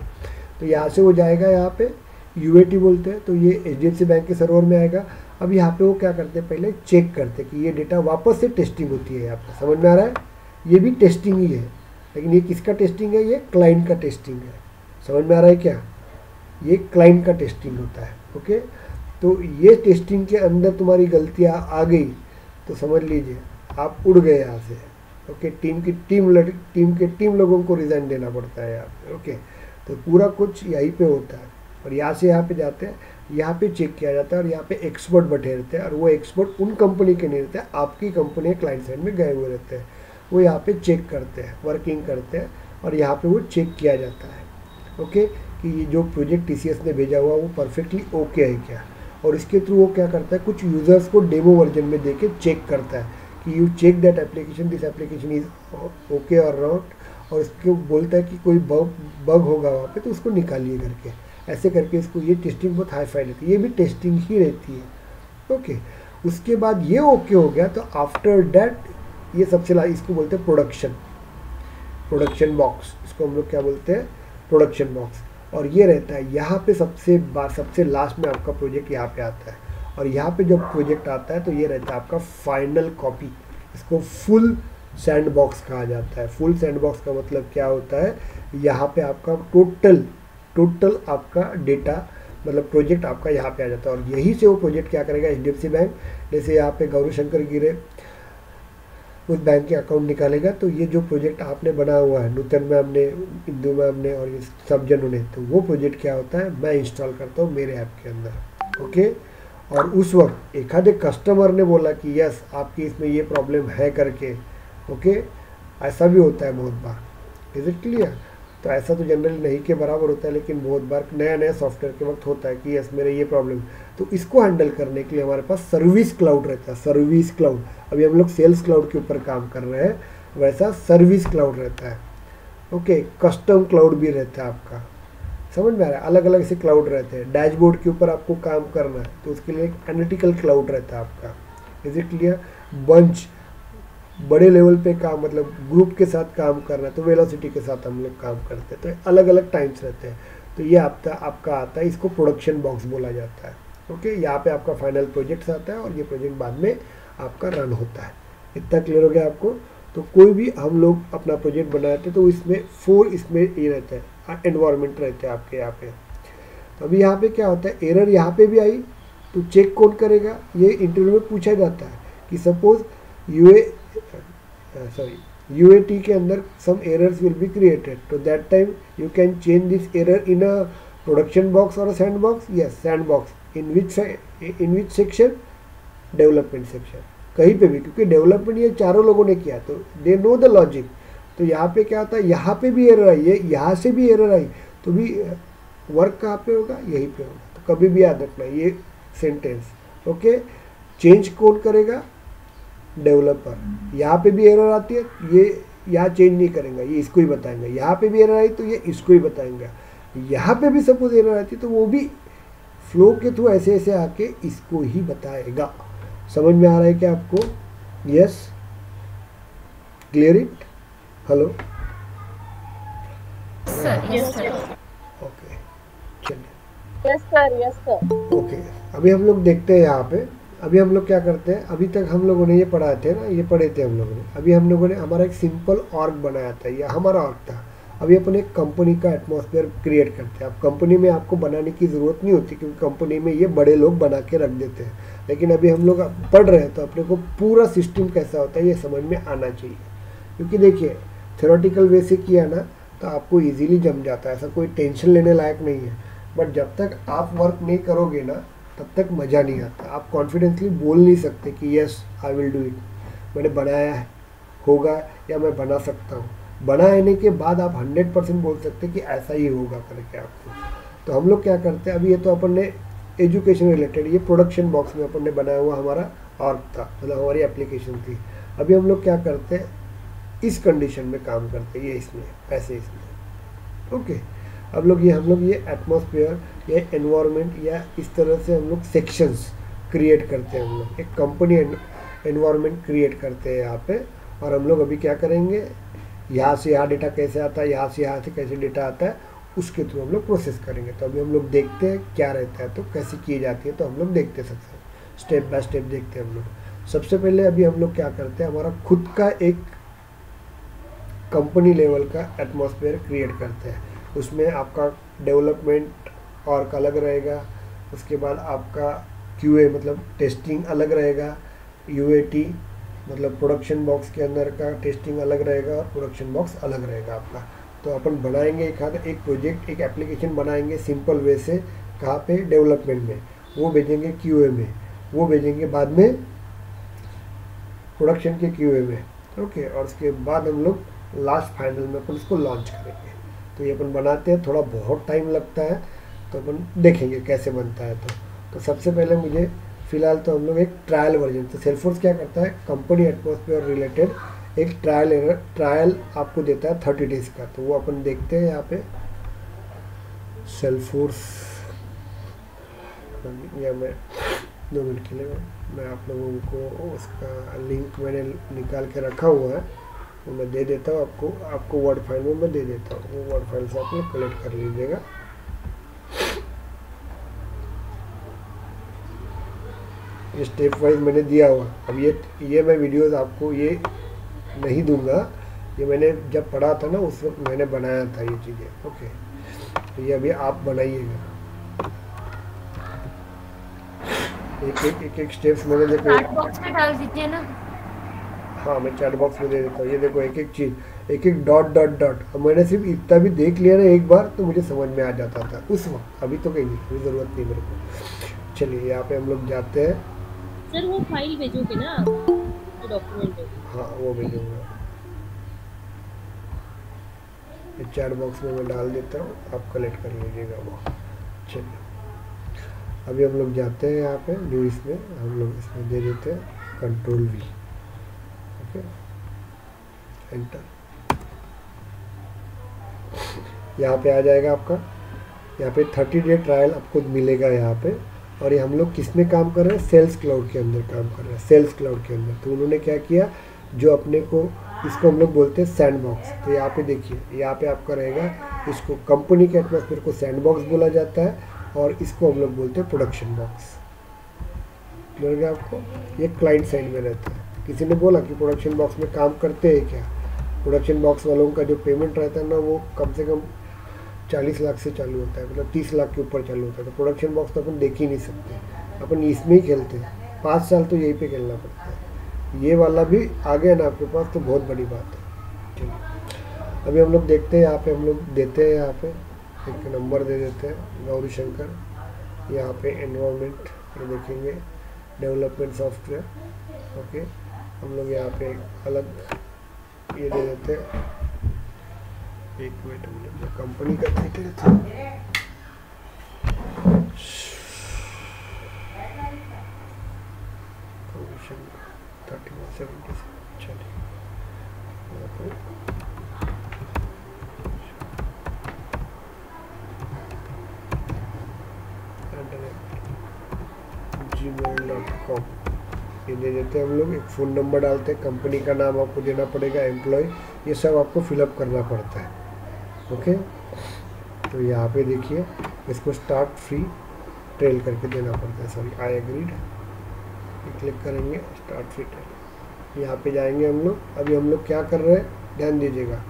तो यहाँ से वो जाएगा, यहाँ पे यूएटी बोलते हैं, तो ये एचडीएफसी बैंक के सर्वर में आएगा। अब यहाँ पे वो क्या करते हैं, पहले चेक करते हैं कि ये डेटा वापस से टेस्टिंग होती है। यहाँ पे समझ में आ रहा है, ये भी टेस्टिंग ही है, लेकिन ये किसका टेस्टिंग है, ये क्लाइंट का टेस्टिंग है। समझ में आ रहा है क्या, ये क्लाइंट का टेस्टिंग होता है। ओके, तो ये टेस्टिंग के अंदर तुम्हारी गलतियाँ आ गई तो समझ लीजिए आप उड़ गए यहाँ से। ओके, टीम लोगों को रिजाइन देना पड़ता है यहाँ पे। ओके, तो पूरा कुछ यहीं पे होता है, और यहाँ से यहाँ पे जाते हैं, यहाँ पे चेक किया जाता है, और यहाँ पे एक्सपर्ट बैठे रहते हैं, और वो एक्सपर्ट उन कंपनी के नहीं रहते हैं, आपकी कंपनी क्लाइंट साइड में गए हुए रहते हैं, वो यहाँ पे चेक करते हैं, वर्किंग करते हैं, और यहाँ पे वो चेक किया जाता है। ओके, कि ये जो प्रोजेक्ट टीसीएस ने भेजा हुआ वो परफेक्टली ओके है क्या, और इसके थ्रू वो क्या करता है, कुछ यूज़र्स को डेमो वर्जन में दे के चेक करता है कि you check that application, this application is okay और नॉट, और इसको बोलता है कि कोई बग होगा वहाँ पे तो उसको निकालिए करके, ऐसे करके इसको, ये टेस्टिंग बहुत हाई फाई रहती है, ये भी टेस्टिंग ही रहती है। ओके, उसके बाद ये ओके हो गया तो आफ्टर डैट ये सबसे इसको बोलते हैं प्रोडक्शन बॉक्स, इसको हम लोग क्या बोलते हैं, प्रोडक्शन बॉक्स। और ये रहता है यहाँ पे सबसे लास्ट में आपका प्रोजेक्ट यहाँ पे आता है, और यहाँ पे जब प्रोजेक्ट आता है तो ये रहता है आपका फाइनल कॉपी, इसको फुल सैंड बॉक्स कहा जाता है। फुल सैंड बॉक्स का मतलब क्या होता है, यहाँ पे आपका टोटल आपका डेटा, मतलब प्रोजेक्ट आपका यहाँ पे आ जाता है, और यही से वो प्रोजेक्ट क्या करेगा, एचडीएफसी बैंक, जैसे यहाँ पे गौरी शंकर गिरे उस बैंक के अकाउंट निकालेगा, तो ये जो प्रोजेक्ट आपने बना हुआ है, नूतन मैम ने, इंदू मैम ने और ये सब जनों ने, तो वो प्रोजेक्ट क्या होता है, मैं इंस्टॉल करता हूँ मेरे ऐप के अंदर। ओके, और उस वक्त एक आधे कस्टमर ने बोला कि यस आपकी इसमें ये प्रॉब्लम है करके। ओके, ऐसा भी होता है बहुत बार। Is it clear? तो ऐसा तो जनरली नहीं के बराबर होता है, लेकिन बहुत बार नया सॉफ्टवेयर के वक्त होता है कि यस मेरे ये प्रॉब्लम, तो इसको हैंडल करने के लिए हमारे पास सर्विस क्लाउड रहता है। सर्विस क्लाउड, अभी हम लोग सेल्स क्लाउड के ऊपर काम कर रहे हैं, वैसा सर्विस क्लाउड रहता है। ओके, कस्टम क्लाउड भी रहता है आपका, समझ में आ रहा है, अलग अलग से क्लाउड रहते हैं। डैशबोर्ड के ऊपर आपको काम करना है तो उसके लिए एक एनालिटिकल क्लाउड रहता है आपका। Is it clear? बंच, बड़े लेवल पे काम, मतलब ग्रुप के साथ काम करना है तो वेलोसिटी के साथ हम लोग काम करते हैं, तो अलग अलग टाइम्स रहते हैं। तो ये आपका आता है, इसको प्रोडक्शन बॉक्स बोला जाता है। ओके, यहाँ पे आपका फाइनल प्रोजेक्ट आता है और ये प्रोजेक्ट बाद में आपका रन होता है। इतना क्लियर हो गया आपको? तो कोई भी हम लोग अपना प्रोजेक्ट बनाते हैं तो इसमें 4 इसमें ये रहता है, एनवायरनमेंट रहते हैं आपके यहाँ पे। तो अभी यहाँ पे क्या होता है, एरर यहाँ पे भी आई तो चेक कौन करेगा, ये इंटरव्यू में पूछा जाता है कि सपोज यूएटी के अंदर some errors will be created, तो that time you can change this error in a production box और a sandbox. Yes, sandbox in which section, development section, कहीं पे भी, क्योंकि डेवलपमेंट ये चारों लोगों ने किया तो दे नो द लॉजिक। तो यहाँ पे क्या होता है, यहाँ पे भी एरर आई है, यहाँ से भी एरर आई, तो भी वर्क कहाँ पे होगा, यहीं पे होगा। तो कभी भी याद रखना ये सेंटेंस। ओके, चेंज कौन करेगा, डेवलपर। यहाँ पे भी एरर आती है, ये यहाँ चेंज नहीं करेंगे, ये इसको ही बताएंगे। यहाँ पे भी एरर आई तो ये इसको ही बताएंगे। यहाँ पे भी सपोज एरर आती है तो वो भी फ्लो के थ्रू ऐसे ऐसे आके इसको ही बताएगा। समझ में आ रहा है क्या आपको? Yes, clear it? Hello, okay, चलिए, यस सर। ओके। अभी हम लोग देखते हैं यहाँ पे, अभी हम लोग क्या करते हैं, अभी तक हम लोगों ने ये पढ़ाए थे ना, ये पढ़े थे हम लोगों ने। अभी हम लोगों ने हमारा एक सिंपल ऑर्ग बनाया था, ये हमारा ऑर्ग था। अभी अपन एक कंपनी का एटमॉस्फेयर क्रिएट करते हैं। अब कंपनी में आपको बनाने की ज़रूरत नहीं होती क्योंकि कंपनी में ये बड़े लोग बना के रख देते हैं, लेकिन अभी हम लोग पढ़ रहे हैं तो अपने को पूरा सिस्टम कैसा होता है ये समझ में आना चाहिए। क्योंकि देखिए थ्योरेटिकल वे से किया ना तो आपको ईजिली जम जाता है, ऐसा कोई टेंशन लेने लायक नहीं है। बट जब तक आप वर्क नहीं करोगे ना तब तक मज़ा नहीं आता। आप कॉन्फिडेंटली बोल नहीं सकते कि yes I will do it, मैंने बनाया है, होगा या मैं बना सकता हूँ। बनाने के बाद आप 100% बोल सकते कि ऐसा ही होगा करके आपको। तो हम लोग क्या करते हैं, अभी ये तो अपन ने एजुकेशन रिलेटेड, ये प्रोडक्शन बॉक्स में अपन ने बनाया हुआ हमारा ऑर्ग था, मतलब हमारी एप्लीकेशन थी। अभी हम लोग क्या करते हैं, इस कंडीशन में काम करते हैं, ये इसमें ऐसे इसमें। ओके, अब लोग ये हम लोग ये एटमॉस्फेयर या एनवायरनमेंट या इस तरह से हम लोग सेक्शंस क्रिएट करते हैं। हम लोग एक कंपनी एनवायरनमेंट क्रिएट करते हैं यहाँ पे। और हम लोग अभी क्या करेंगे, यहाँ से यहाँ डेटा कैसे आता है, यहाँ से कैसे डेटा आता है, उसके थ्रू हम लोग प्रोसेस करेंगे। तो अभी हम लोग देखते हैं क्या रहता है, तो कैसे की जाती है, तो हम लोग देखते सकते हैं, स्टेप बाय स्टेप देखते हैं हम लोग। सबसे पहले अभी हम लोग क्या करते हैं, हमारा खुद का एक कंपनी लेवल का एटमॉस्फेयर क्रिएट करते हैं। उसमें आपका डेवलपमेंट और का अलग रहेगा, उसके बाद आपका QA मतलब टेस्टिंग अलग रहेगा, UAT मतलब प्रोडक्शन बॉक्स के अंदर का टेस्टिंग अलग रहेगा, और प्रोडक्शन बॉक्स अलग रहेगा आपका। तो अपन बनाएंगे एक प्रोजेक्ट, एक एप्लीकेशन बनाएंगे सिंपल वे से, कहाँ पे, डेवलपमेंट में, वो भेजेंगे QA में, वो भेजेंगे बाद में प्रोडक्शन के QA में, ओके। और उसके बाद हम लोग लास्ट फाइनल में अपन उसको लॉन्च करेंगे। तो ये अपन बनाते हैं, थोड़ा बहुत टाइम लगता है, तो अपन देखेंगे कैसे बनता है। तो सबसे पहले मुझे फ़िलहाल तो हम लोग एक ट्रायल वर्जन, तो सेल्फोर्स क्या करता है, कंपनी एटमॉस्फेयर रिलेटेड एक ट्रायल आपको देता है 30 डेज़ का। तो वो अपन देखते हैं यहाँ पे सेल्फोर्स, या मैं 2 मिनट के लिए मैं आप लोगों को उसका लिंक मैंने निकाल के रखा हुआ है, वो मैं दे देता हूँ आपको वर्ड फाइल में मैं दे देता हूँ, वो वर्ड फाइल से आप लोग कलेक्ट कर लीजिएगा। ये स्टेप वाइज मैंने दिया हुआ। अब ये मैं वीडियोस आपको ये नहीं दूंगा, ये मैंने जब पढ़ा था ना उस वक्त मैंने बनाया था ये चीज़ें, ओके। तो ये अभी आप बनाइएगा, एक स्टेप्स मैंने देखो चैट बॉक्स में डाल दीजिए ना। हाँ, मैं चैट बॉक्स में दे देता हूँ। ये देखो एक चीज़, एक डॉट डॉट डॉट। अब मैंने सिर्फ इतना भी देख लिया ना एक बार, तो मुझे समझ में आ जाता था उस वक्त, अभी तो कहीं नहीं, कोई ज़रूरत नहीं मेरे को। चलिए यहाँ पे हम लोग जाते हैं। सर वो फाइल भेजोगे ना, जो डॉक्यूमेंट है? हाँ, वो भेजूँगा, ये चैट बॉक्स में मैं डाल देता हूँ, आप कलेक्ट कर लीजिएगा वो। चलिए अभी हम लोग जाते हैं यहाँ पे न्यू, इसमें हम लोग इसमें दे देते हैं Ctrl+V, ओके, एंटर। यहाँ पे आ जाएगा आपका, यहाँ पे 30 डे ट्रायल आपको मिलेगा यहाँ पे। और ये हम लोग किस में काम कर रहे हैं, सेल्स क्लाउड के अंदर काम कर रहे हैं, सेल्स क्लाउड के अंदर। तो उन्होंने क्या किया, जो अपने को, इसको हम लोग बोलते हैं सैंडबॉक्स। तो यहाँ पे देखिए, यहाँ पे आपका रहेगा, इसको कंपनी के एटमॉस्फेयर को सैंडबॉक्स बोला जाता है, और इसको हम लोग बोलते हैं प्रोडक्शन बॉक्स। मिल गया आपको, ये क्लाइंट साइड में रहता है। किसी ने बोला कि प्रोडक्शन बॉक्स में काम करते हैं क्या, प्रोडक्शन बॉक्स वालों का जो पेमेंट रहता है ना, वो कम से कम 40 लाख से चालू होता है, मतलब 30 लाख के ऊपर चालू होता है। तो प्रोडक्शन बॉक्स तो अपन देख ही नहीं सकते, अपन इसमें ही खेलते हैं, 5 साल तो यहीं पे खेलना पड़ता है। ये वाला भी आ गया ना आपके पास, तो बहुत बड़ी बात है। चलिए अभी हम लोग देखते हैं, यहाँ पे हम लोग देते हैं, यहाँ पे एक नंबर दे देते हैं, गौरी शंकर। यहाँ पे एनवायरनमेंट ये देखेंगे, डेवलपमेंट सॉफ्टवेयर, ओके। हम लोग यहाँ पे अलग ये दे देते हैं, एक मिनट जो कंपनी का डिटेल था, कमीशन 3176। चलिए gmail.com ये दे देते हैं हम लोग। एक फ़ोन नंबर डालते हैं, कंपनी का नाम आपको देना पड़ेगा, एम्प्लॉय, ये सब आपको फिलअप करना पड़ता है, ओके। तो यहाँ पे देखिए, इसको स्टार्ट फ्री ट्रेल करके देना पड़ता है, सॉरी आई एग्रीड, क्लिक करेंगे, स्टार्ट फ्री ट्रेल। यहाँ पे जाएंगे हम लोग। अभी हम लोग क्या कर रहे हैं, ध्यान दीजिएगा,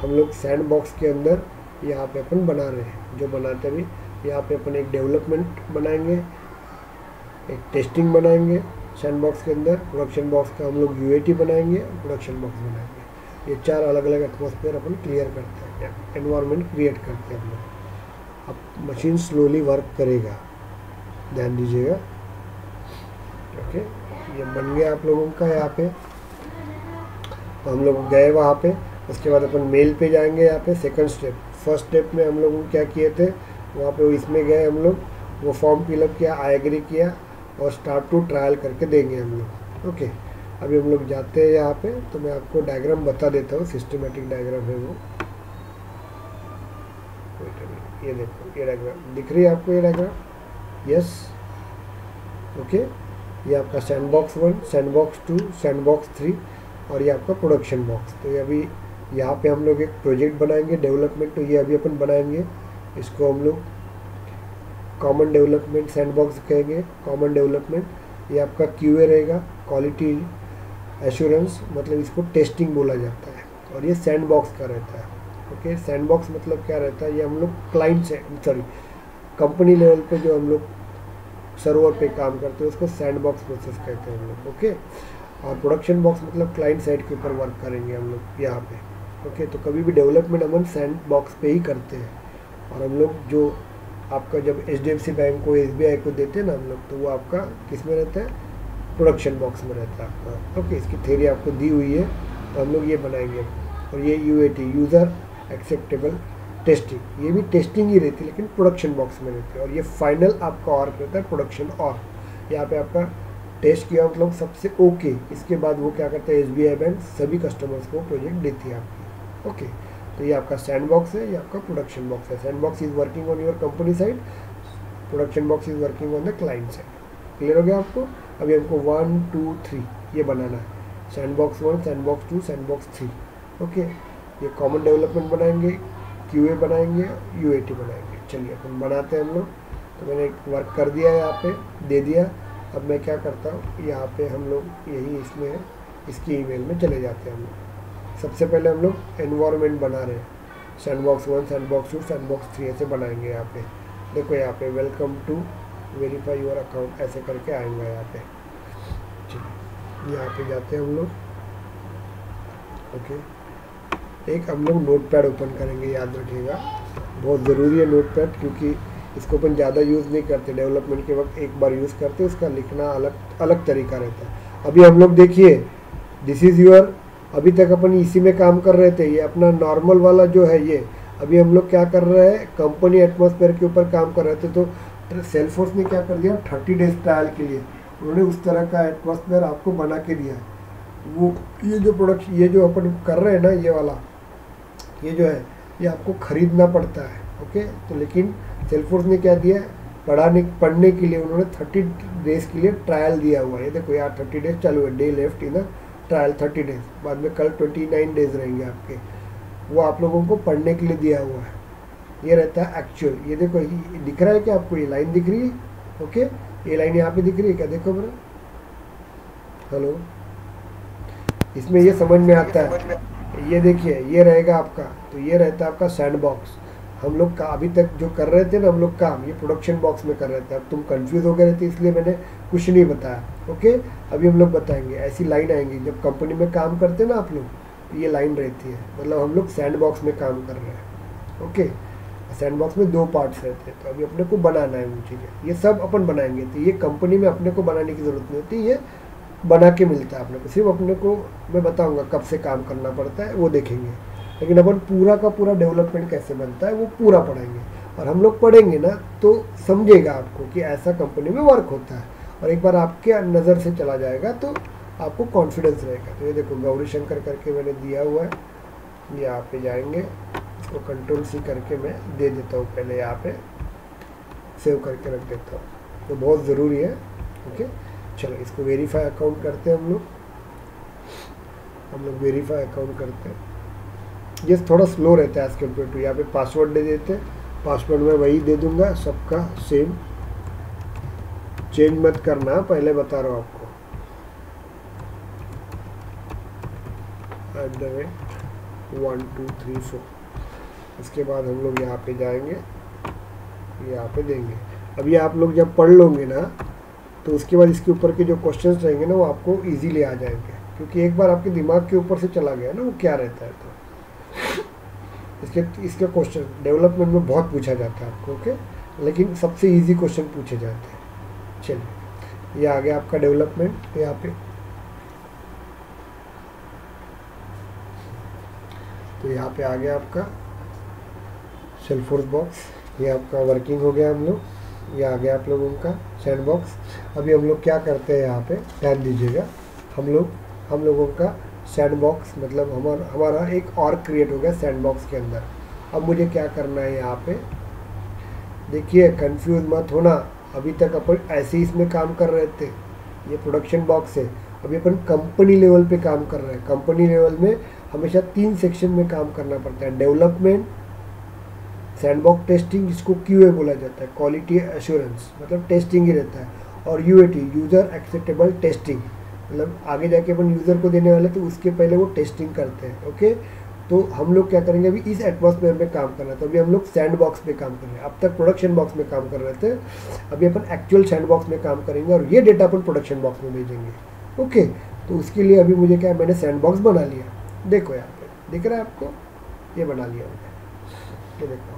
हम लोग सैंड बॉक्स के अंदर यहाँ पे अपन बना रहे हैं, जो बनाते भी, यहाँ पे अपन एक डेवलपमेंट बनाएंगे, एक टेस्टिंग बनाएंगे सैंड बॉक्स के अंदर, प्रोडक्शन बॉक्स का हम लोग UAT बनाएंगे, प्रोडक्शन बॉक्स बनाएंगे। ये 4 अलग अलग एटमॉस्फेयर अपन क्लियर करते हैं, एनवायरनमेंट क्रिएट करते हैं हम लोग। अब मशीन स्लोली वर्क करेगा, ध्यान दीजिएगा, ओके। ये बन गया आप लोगों का यहाँ पे। तो हम लोग गए वहाँ पे, उसके बाद अपन मेल पे जाएंगे। यहाँ पे सेकंड स्टेप, फर्स्ट स्टेप में हम लोग क्या किए थे, वहाँ पे इसमें गए हम लोग, वो फॉर्म फिलअप किया, आई एग्री किया, और स्टार्ट टू ट्रायल करके देंगे हम लोग, ओके। अभी हम लोग जाते हैं यहाँ पे, तो मैं आपको डायग्राम बता देता हूँ, सिस्टमेटिक डायग्राम है वो। ये देखो, ये डायग्राम दिख रही है आपको, ये डायग्राम, यस, ओके। ये आपका सैंडबॉक्स 1, सैंडबॉक्स 2, सैंडबॉक्स 3 और ये आपका प्रोडक्शन बॉक्स। तो ये अभी यहाँ पे हम लोग एक प्रोजेक्ट बनाएंगे डेवलपमेंट, तो ये अभी अपन बनाएंगे, इसको हम लोग कॉमन डेवलपमेंट सैंडबॉक्स कहेंगे, कॉमन डेवलपमेंट। ये आपका QA रहेगा, क्वालिटी एश्योरेंस, मतलब इसको टेस्टिंग बोला जाता है, और ये सैंडबॉक्स का रहता है। ओके, सैंडबॉक्स मतलब क्या रहता है, ये हम लोग क्लाइंट से कंपनी लेवल पे जो हम लोग सर्वर पे काम करते हैं उसको सैंडबॉक्स प्रोसेस कहते हैं हम लोग। ओके, और प्रोडक्शन बॉक्स मतलब क्लाइंट साइड के ऊपर वर्क करेंगे हम लोग यहाँ पे। ओके, तो कभी भी डेवलपमेंट हम सैंडबॉक्स पे ही करते हैं। और हम लोग जो आपका जब HDFC बैंक को SBI को देते हैं ना हम लोग, तो वो आपका किस में रहता है, प्रोडक्शन बॉक्स में रहता है आपका। ओके, इसकी थ्योरी आपको दी हुई है, तो हम लोग ये बनाएंगे। और ये UAT यूज़र एक्सेप्टेबल टेस्टिंग, ये भी टेस्टिंग ही रहती है लेकिन प्रोडक्शन बॉक्स में रहती है। और ये फाइनल आपका और रहता है प्रोडक्शन। और यहाँ पे आपका टेस्ट किया मतलब सबसे ओके, इसके बाद वो क्या करता है, SBI बैंक सभी कस्टमर्स को प्रोजेक्ट देती है आपकी। ओके, तो ये आपका सैंडबॉक्स है, ये आपका प्रोडक्शन बॉक्स है। Sandbox is working on your company side, production box is working on the client side. Clear हो गया आपको? अभी हमको 1 2 3 ये बनाना है, सैंडबॉक्स 1, सैंडबॉक्स 2, सैंडबॉक्स 3। ओके, ये कॉमन डेवलपमेंट बनाएंगे, QA बनाएंगे, UAT बनाएंगे। चलिए अपन बनाते हैं हम लोग। तो मैंने एक वर्क कर दिया है, यहाँ पे दे दिया। अब मैं क्या करता हूँ, यहाँ पे हम लोग यही इसमें है, इसकी ईमेल में चले जाते हैं हम लोग। सबसे पहले हम लोग एनवायरनमेंट बना रहे हैं, सैंडबॉक्स 1, सैंडबॉक्स 2, सैंडबॉक्स 3 ऐसे बनाएंगे। यहाँ पे देखो, यहाँ पे welcome to verify your account ऐसे करके आएंगे यहाँ पे। चलिए यहाँ पे जाते हैं हम लोग। ओके, एक हम लोग नोटपैड ओपन करेंगे, याद रखिएगा बहुत ज़रूरी है नोटपैड, क्योंकि इसको अपन ज़्यादा यूज़ नहीं करते, डेवलपमेंट के वक्त एक बार यूज़ करते, उसका लिखना अलग अलग तरीका रहता है। अभी हम लोग देखिए, दिस इज़ योर, अभी तक अपन इसी में काम कर रहे थे, ये अपना नॉर्मल वाला जो है ये। अभी हम लोग क्या कर रहे हैं, कंपनी एटमॉस्फेयर के ऊपर काम कर रहे थे। तो सेल्सफोर्स ने क्या कर दिया, 30 डेज ट्रायल के लिए उन्होंने उस तरह का एटमॉस्फेयर आपको बना के दिया है। वो ये जो प्रोडक्ट, ये जो अपन कर रहे हैं ना, ये वाला, ये जो है ये आपको ख़रीदना पड़ता है। ओके, तो लेकिन सेल्सफोर्स ने क्या दिया, पढ़ने के लिए उन्होंने 30 डेज के लिए ट्रायल दिया हुआ है। ये देखो यार, 30 डेज चालू है, day left in trial 30 days, बाद में कल 29 डेज रहेंगे आपके, वो आप लोगों को पढ़ने के लिए दिया हुआ है। ये रहता है एक्चुअल। ये देखो, ये दिख रहा है कि आपको ये लाइन दिख रही है? ओके, ये लाइन यहाँ पे दिख रही है क्या, देखो मेरा, हेलो, इसमें ये समझ में आता है। ये देखिए, ये रहेगा आपका, तो ये रहता है आपका सैंडबॉक्स। हम लोग का अभी तक जो कर रहे थे ना हम लोग काम, ये प्रोडक्शन बॉक्स में कर रहे थे। अब तुम कंफ्यूज हो गए थे, इसलिए मैंने कुछ नहीं बताया। ओके, अभी हम लोग बताएंगे। ऐसी लाइन आएंगी जब कंपनी में काम करते ना आप लोग, तो ये लाइन रहती है, मतलब हम लोग सैंडबॉक्स में काम कर रहे हैं। ओके, सैंडबॉक्स में 2 पार्ट्स रहते हैं, तो अभी अपने को बनाना है वो चीज़ें, ये सब अपन बनाएंगे। तो ये कंपनी में अपने को बनाने की ज़रूरत नहीं होती, ये बना के मिलता है अपने को। सिर्फ अपने को मैं बताऊंगा कब से काम करना पड़ता है, वो देखेंगे। लेकिन अपन पूरा का पूरा डेवलपमेंट कैसे बनता है वो पूरा पढ़ेंगे। और हम लोग पढ़ेंगे ना तो समझेगा आपको कि ऐसा कंपनी में वर्क होता है। और एक बार आपके नज़र से चला जाएगा तो आपको कॉन्फिडेंस रहेगा। तो ये देखो, गौरी शंकर करके मैंने दिया हुआ है, यहाँ पे जाएंगे, इसको Ctrl+C करके मैं दे देता हूँ, पहले यहाँ पे सेव करके रख देता हूँ, तो बहुत ज़रूरी है। ओके, चलो इसको वेरीफाई अकाउंट करते हैं हम लोग वेरीफाई अकाउंट करते हैं। ये थोड़ा स्लो रहता है एज कम्पेयर टू, यहाँ पे पासवर्ड दे देते हैं, पासवर्ड मैं वही दे दूंगा सबका सेम, चेंज मत करना, पहले बता रहा हूँ आपको। @1 2 3 4, इसके बाद हम लोग यहाँ पे जाएंगे, यहाँ पे देंगे। अभी आप लोग जब पढ़ लोगे ना तो उसके बाद इसके ऊपर के जो क्वेश्चंस रहेंगे ना वो आपको इजीली आ जाएंगे, क्योंकि एक बार आपके दिमाग के ऊपर से चला गया ना वो क्या रहता है। तो इसके क्वेश्चन डेवलपमेंट में बहुत पूछा जाता है आपको। ओके, लेकिन सबसे इजी क्वेश्चन पूछे जाते हैं। चलिए, ये आ गया आपका डेवलपमेंट। यहाँ पे तो यहाँ पे आ गया आपका सेल्सफोर्स बॉक्स, ये आपका वर्किंग हो गया। हम लोग ये आ गया आप लोगों का सैंडबॉक्स। अभी हम लोग क्या करते हैं, यहाँ पे ध्यान दीजिएगा, हम लोगों का सैंडबॉक्स मतलब हमारा एक और क्रिएट हो गया सैंडबॉक्स के अंदर। अब मुझे क्या करना है, यहाँ पे देखिए, कंफ्यूज मत होना। अभी तक अपन ऐसे ही इसमें काम कर रहे थे, ये प्रोडक्शन बॉक्स है। अभी अपन कंपनी लेवल पे काम कर रहे हैं। कंपनी लेवल में हमेशा 3 सेक्शन में काम करना पड़ता है, डेवलपमेंट, सैंडबॉक्स टेस्टिंग जिसको QA बोला जाता है, क्वालिटी एश्योरेंस मतलब टेस्टिंग ही रहता है, और UAT यूज़र एक्सेप्टेबल टेस्टिंग मतलब आगे जाके अपन यूज़र को देने वाले तो उसके पहले वो टेस्टिंग करते हैं। ओके, तो हम लोग क्या करेंगे, अभी इस एटमॉस्फेयर में काम करना है। तो अभी हम लोग सैंड बॉक्स में काम कर रहे हैं, अब तक प्रोडक्शन बॉक्स में काम कर रहे थे, अभी अपन एक्चुअल सैंड बॉक्स में काम करेंगे और ये डेटा अपन प्रोडक्शन बॉक्स में भेजेंगे। ओके, तो उसके लिए अभी मुझे क्या है, मैंने सैंड बॉक्स बना लिया। देखो यहाँ पे दिख रहा है आपको, ये बना लिया मैंने, ये देखो,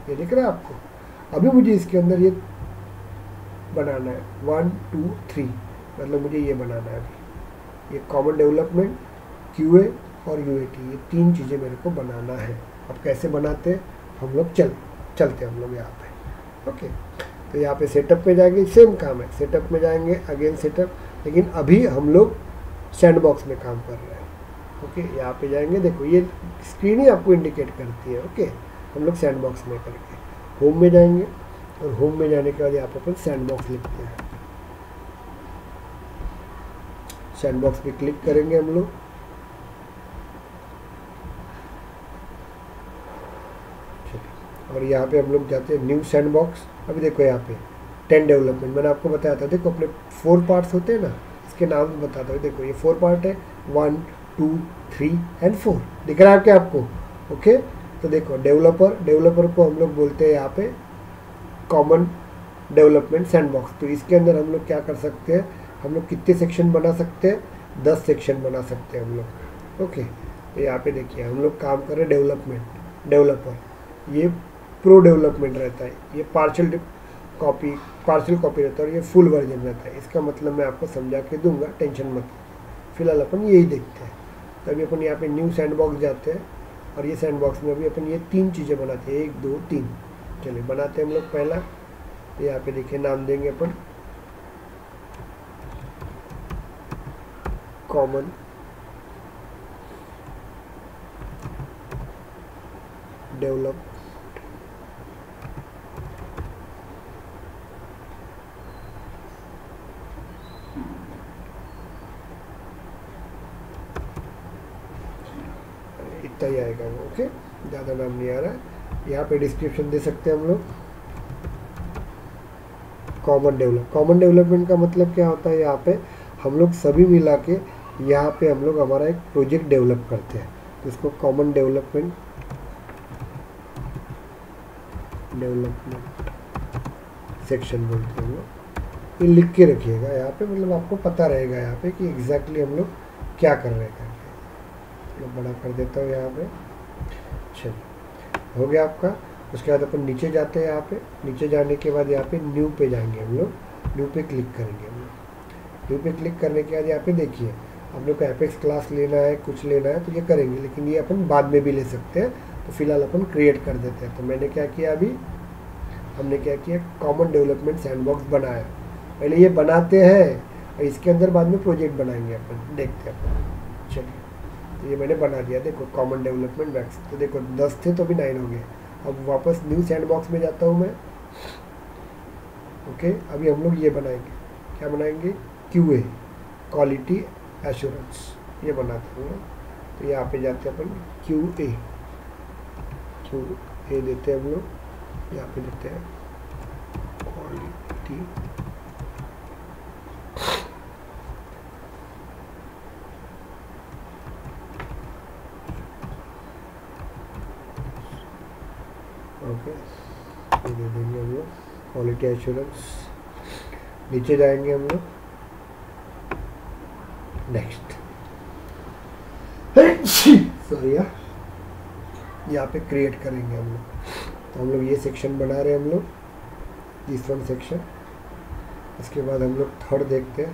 ये दिख रहा है आपको। अभी मुझे इसके अंदर ये बनाना है 1 2 3 मतलब मुझे ये बनाना है अभी, ये कॉमन डेवलपमेंट, QA और UAT, ये 3 चीज़ें मेरे को बनाना है। अब कैसे बनाते हैं हम लोग, चलते हम लोग यहाँ पे। ओके, तो यहाँ पे सेटअप पे जाएंगे, सेम काम है, सेटअप में जाएंगे, अगेन सेटअप, लेकिन अभी हम लोग सैंडबॉक्स में काम कर रहे हैं। ओके, यहाँ पे जाएंगे, देखो ये स्क्रीन ही आपको इंडिकेट करती है। ओके, हम लोग सैंडबॉक्स में करके होम में जाएंगे, और होम में जाने के बाद यहाँ पर अपन सैंडबॉक्स लिखते हैं। सैंडबॉक्स पे क्लिक करेंगे हम लोग, और यहाँ पे हम लोग जाते हैं न्यू सैंडबॉक्स। अभी देखो यहाँ पे 10 डेवलपमेंट मैंने आपको बताया था, देखो अपने 4 पार्ट्स होते हैं ना, इसके नाम बताता हूँ। देखो ये 4 पार्ट है, 1 2 3 एंड 4 दिख रहा है क्या आपको। ओके, तो देखो डेवलपर को हम लोग बोलते हैं यहाँ पे कॉमन डेवलपमेंट सैंडबॉक्स। तो इसके अंदर हम लोग क्या कर सकते हैं, हम लोग कितने सेक्शन बना सकते हैं, 10 सेक्शन बना सकते हैं हम लोग। ओके, तो यहाँ पे देखिए हम लोग काम कर रहे हैं डेवलपर, ये प्रो डेवलपमेंट रहता है, ये पार्शियल कॉपी रहता है, और ये फुल वर्जन रहता है। इसका मतलब मैं आपको समझा के दूंगा, टेंशन मत, फिलहाल अपन यही देखते हैं। तो अभी अपन यहाँ पे न्यू सैंडबॉक्स जाते हैं, और ये सैंडबॉक्स में अभी अपन ये 3 चीज़ें बनाते हैं, 1 2 3। चलिए बनाते हैं हम लोग पहला, यहाँ पे देखिए नाम देंगे अपन कॉमन डेवलप इतना ही आएगा वो। ओके, ज़्यादा नाम नहीं आ रहा है। यहाँ पे डिस्क्रिप्शन दे सकते हैं हम लोग कॉमन डेवलपमेंट का मतलब क्या होता है, यहाँ पे हम लोग सभी मिला के यहाँ पे हम लोग हमारा एक प्रोजेक्ट डेवलप करते हैं, तो इसको कॉमन डेवलपमेंट सेक्शन बोलते हैं हम लोग। ये लिख के रखिएगा यहाँ पे, मतलब आपको पता रहेगा यहाँ पे कि एग्जैक्टली हम लोग क्या कर रहे हैं करके। मैं बड़ा कर देता हूँ यहाँ पे। चलिए हो गया आपका। उसके बाद अपन नीचे जाते हैं, यहाँ पे नीचे जाने के बाद यहाँ पे न्यू पे जाएंगे हम लोग, न्यू पे क्लिक करेंगे हम लोग। न्यू पे क्लिक करने के बाद यहाँ पे देखिए हम लोग को एपेक्स क्लास लेना है, कुछ लेना है तो ये करेंगे, लेकिन ये अपन बाद में भी ले सकते हैं। तो फिलहाल अपन क्रिएट कर देते हैं। तो मैंने क्या किया, अभी हमने क्या किया, कॉमन डेवलपमेंट सैंडबॉक्स बनाया। पहले ये बनाते हैं और इसके अंदर बाद में प्रोजेक्ट बनाएंगे अपन, देखते हैं अपन। चलिए तो ये मैंने बना दिया, देखो कॉमन डेवलपमेंट बैक्स। तो देखो 10 थे तो अभी 9 हो गए। अब वापस न्यू सैंडबॉक्स में जाता हूँ मैं। ओके, अभी हम लोग ये बनाएंगे, क्या बनाएंगे, QA क्वालिटी एश्योरेंस, ये बनाते हैं। तो यहाँ पे जाते हैं अपन QA देते हैं हम लोग, यहाँ पे देते हैं क्वालिटी ओके, ये दे देंगे हम लोग क्वालिटी एश्योरेंस। नीचे जाएंगे हम लोग, नेक्स्ट सॉरी यार, यहाँ पे क्रिएट करेंगे हम लोग। तो हम लोग ये सेक्शन बना रहे हैं हम लोग, दिस वन सेक्शन। इसके बाद हम लोग थर्ड देखते हैं,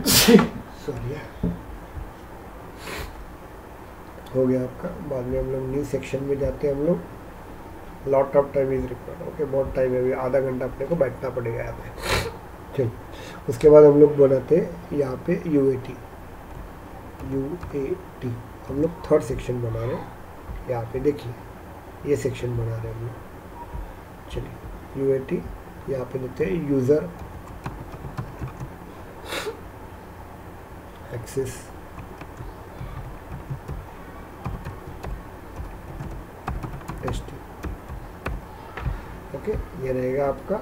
सॉरी यार, हो गया आपका। बाद में हम लोग न्यू सेक्शन में जाते हैं हम लोग। Lot of time is required. Okay, बहुत टाइम है, अभी आधा घंटा अपने को बैठना पड़ेगा यहाँ पे। चलो उसके बाद हम लोग बनाते हैं यहाँ पे UAT हम लोग थर्ड सेक्शन बना रहे हैं। यहाँ पे देखिए ये सेक्शन बना रहे हैं हम लोग। चलिए UAT यहाँ पे देते हैं यूज़र एक्सेस, टेस्टिंग। ओके, ये रहेगा आपका।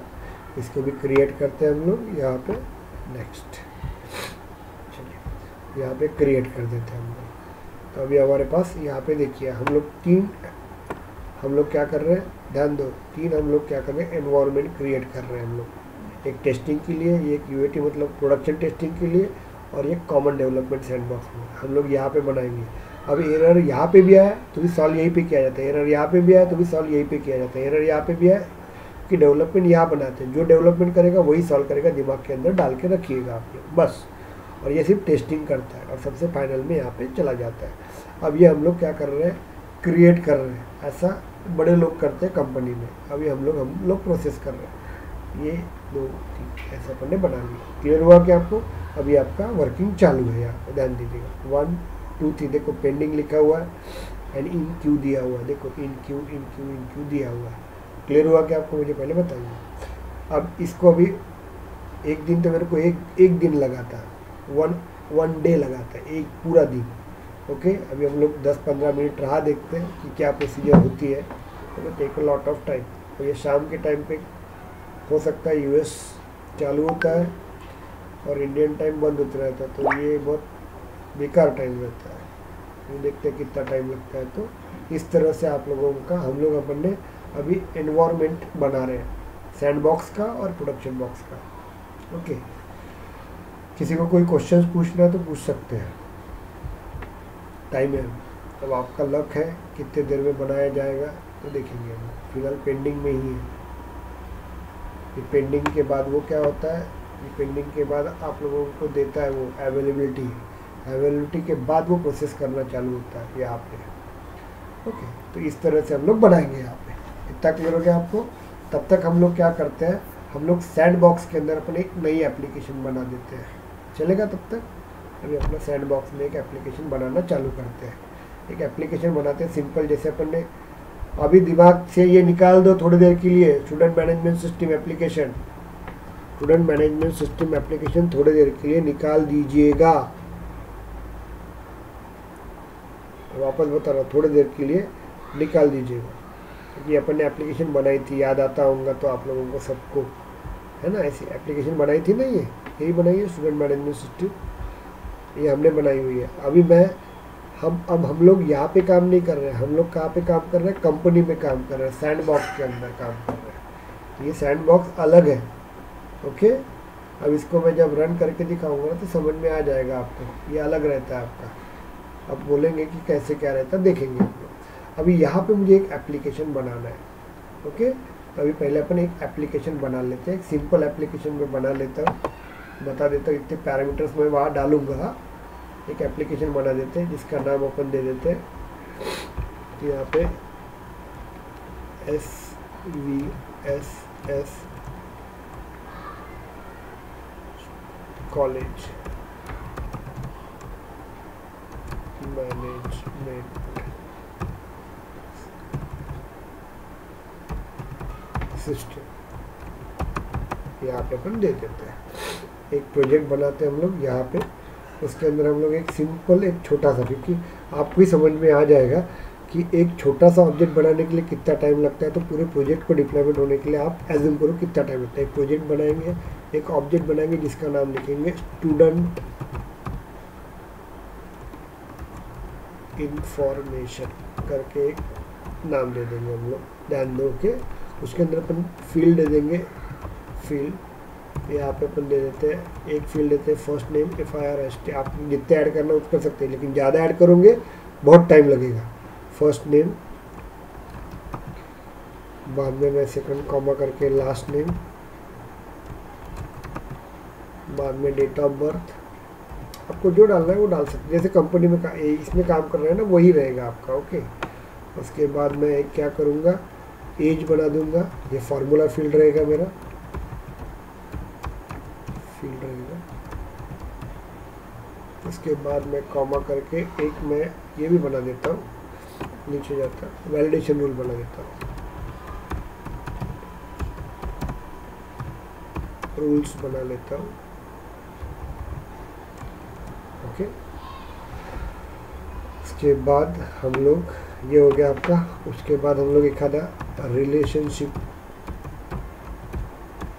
इसको भी क्रिएट करते हैं हम लोग यहाँ पे, नेक्स्ट। चलिए यहाँ पे क्रिएट कर देते हैं हम लोग। तो अभी हमारे पास यहाँ पे देखिए हम लोग क्या कर रहे हैं, ध्यान दो, 3 हम लोग क्या कर रहे हैं, एनवायरनमेंट क्रिएट कर रहे हैं हम लोग। एक टेस्टिंग के लिए, एक यूएटी मतलब प्रोडक्शन टेस्टिंग के लिए, और ये कॉमन डेवलपमेंट सैंडबॉक्स में हम लोग यहाँ पे बनाएंगे। अब एरर यहाँ पे भी आया तो भी सॉल्व यहीं पे किया जाता है, एरर यहाँ पे भी आया तो भी सॉल्व यहीं पे किया जाता है, एरर यहाँ पे भी आया कि डेवलपमेंट यहाँ बनाते हैं, जो डेवलपमेंट करेगा वही सॉल्व करेगा, दिमाग के अंदर डाल के रखिएगा आप लोग बस। और ये सिर्फ टेस्टिंग करता है और सबसे फाइनल में यहाँ पे चला जाता है। अब ये हम लोग क्या कर रहे हैं, क्रिएट कर रहे हैं। ऐसा बड़े लोग करते हैं कंपनी में, अभी हम लोग प्रोसेस कर रहे हैं। ये 2 3 ऐसा अपने बना लिया। क्लियर हुआ क्या आपको? अभी आपका वर्किंग चालू है, यहाँ पे ध्यान दीजिएगा। 1 2 3 देखो पेंडिंग लिखा हुआ है एंड इन क्यू दिया हुआ है, देखो इन क्यू दिया हुआ है। क्लियर हुआ क्या आपको? मुझे पहले बताइए। अब इसको अभी एक दिन तो मेरे को एक दिन लगाता है, वन डे लगाता है, एक पूरा दिन। ओके, अभी हम लोग 10-15 मिनट राह देखते हैं कि क्या प्रोसीजर होती है। तो take a lot of time. तो ये शाम के टाइम पे हो सकता है, यूएस चालू होता है और इंडियन टाइम बंद होता रहता है, तो ये बहुत बेकार टाइम रहता है। ये देखते हैं कितना टाइम लगता है। तो इस तरह से आप लोगों का, हम लोग अपन ने अभी एनवायरनमेंट बना रहे हैं, सैंडबॉक्स का और प्रोडक्शन बॉक्स का। ओके, किसी को कोई क्वेश्चन पूछना है तो पूछ सकते हैं, टाइम है। अब आपका लक है कितने देर में बनाया जाएगा तो देखेंगे हम। फिलहाल पेंडिंग में ही है। ये पेंडिंग के बाद वो क्या होता है, ये पेंडिंग के बाद आप लोगों को देता है वो अवेलेबिलिटी के बाद वो प्रोसेस करना चालू होता है यहाँ पे। ओके, तो इस तरह से हम लोग बनाएंगे यहाँ पे। इतना क्लियर हो गया आपको? तब तक हम लोग क्या करते हैं, हम लोग सैंडबॉक्स के अंदर अपने एक नई एप्लीकेशन बना देते हैं। चलेगा तब तक? अभी अपना सैंडबॉक्स में एक एप्लीकेशन बनाना चालू करते हैं। एक एप्लीकेशन बनाते हैं सिंपल, जैसे अपन ने अभी दिमाग से ये निकाल दो थोड़ी देर के लिए, स्टूडेंट मैनेजमेंट सिस्टम एप्लीकेशन थोड़ी देर के लिए निकाल दीजिएगा। वापस बता रहा हूँ, थोड़ी देर के लिए निकाल दीजिएगा, क्योंकि अपन ने एप्लीकेशन बनाई थी, याद आता होगा तो आप लोगों को सबको, है ना? ऐसी एप्लीकेशन बनाई थी ना, ये यही बनाई है स्टूडेंट मैनेजमेंट सिस्टम, ये हमने बनाई हुई है। अभी हम लोग यहाँ पे काम नहीं कर रहे हैं, हम लोग कहाँ पे काम कर रहे हैं, कंपनी में काम कर रहे हैं, सैंडबॉक्स के अंदर काम कर रहे हैं। तो ये सैंडबॉक्स अलग है। ओके, अब इसको मैं जब रन करके दिखाऊंगा तो समझ में आ जाएगा आपको, ये अलग रहता है आपका। अब बोलेंगे कि कैसे क्या रहता है, देखेंगे हम लोग। अभी यहाँ पे मुझे एक एप्लीकेशन बनाना है। ओके, तो अभी पहले अपन एक एप्लीकेशन बना लेते हैं, एक सिंपल एप्लीकेशन में बना लेता हूँ, बता देता हूँ इतने पैरामीटर्स मैं वहाँ डालूंगा। एक एप्लीकेशन बना देते हैं जिसका नाम अपन दे देते हैं, तो यहाँ पे SVSS कॉलेज मैनेजमेंट सिस्टम, यहाँ पे अपन दे देते हैं। एक प्रोजेक्ट बनाते हैं हम लोग यहाँ पे, उसके अंदर हम लोग एक सिंपल, एक छोटा सा, क्योंकि आपको ही समझ में आ जाएगा कि एक छोटा सा ऑब्जेक्ट बनाने के लिए कितना टाइम लगता है, तो पूरे प्रोजेक्ट को डिप्लॉयमेंट होने के लिए आप एज्यूम करो कितना टाइम लगता है। एक प्रोजेक्ट बनाएंगे, एक ऑब्जेक्ट बनाएंगे जिसका नाम लिखेंगे स्टूडेंट इंफॉर्मेशन करके एक नाम दे देंगे हम लोग, ध्यान दो के। उसके अंदर अपन फील्ड दे देंगे, फील्ड यहाँ पे अपन दे देते हैं, एक फील्ड देते हैं फर्स्ट नेम FIRST। आप जितने ऐड करना उतना कर सकते हैं, लेकिन ज़्यादा ऐड करोगे बहुत टाइम लगेगा। फर्स्ट नेम, बाद में मैं सेकंड कॉमा करके लास्ट नेम, बाद में डेट ऑफ बर्थ। आपको जो डालना है वो डाल सकते हैं, जैसे कंपनी में इसमें काम कर रहे हैं ना वही रहेगा आपका। ओके, उसके बाद मैं क्या करूँगा, एज बना दूंगा, ये फार्मूला फील्ड रहेगा मेरा, फील्ड रहेगा। उसके बाद मैं कॉमा करके एक मैं ये भी बना देता हूँ, नीचे जाता वैलिडेशन रूल बना देता हूँ। रूल्स बना लेता हूँ। ओके, उसके बाद हम लोग, ये हो गया आपका। उसके बाद हम लोग एक आधा रिलेशनशिप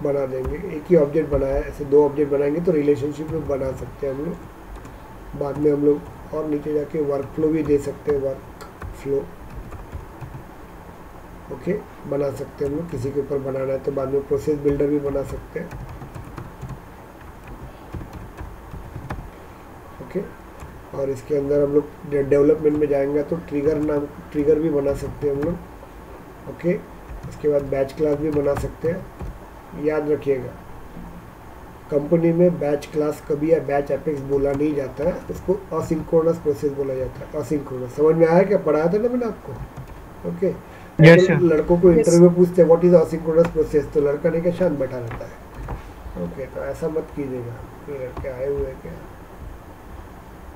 बना देंगे। एक ही ऑब्जेक्ट बनाया, ऐसे 2 ऑब्जेक्ट बनाएंगे तो रिलेशनशिप में बना सकते हैं हम लोग। बाद में हम लोग और नीचे जाके वर्क फ्लो भी दे सकते हैं, वर्क फ्लो। ओके, बना सकते हैं हम लोग। किसी के ऊपर बनाना है तो बाद में प्रोसेस बिल्डर भी बना सकते हैं। ओके, और इसके अंदर हम लोग डेवलपमेंट में जाएंगे तो ट्रिगर भी बना सकते हैं हम लोग। ओके, इसके बाद बैच क्लास भी बना सकते हैं। याद रखिएगा, कंपनी में बैच क्लास कभी या बैच एपेक्स बोला नहीं जाता है, उसको असिंक्रोनस प्रोसेस बोला जाता है। असिंक्रोनस समझ में आया क्या? पढ़ाया था ना मैंने आपको। Okay, Yes, sir. लड़कों को इंटरव्यू में पूछते हैं व्हाट इज असिंक्रोनस प्रोसेस, तो लड़का नहीं क्या शांत बैठा रहता है। ओके, तो ऐसा मत कीजिएगा। ये लड़के आए हुए हैं क्या?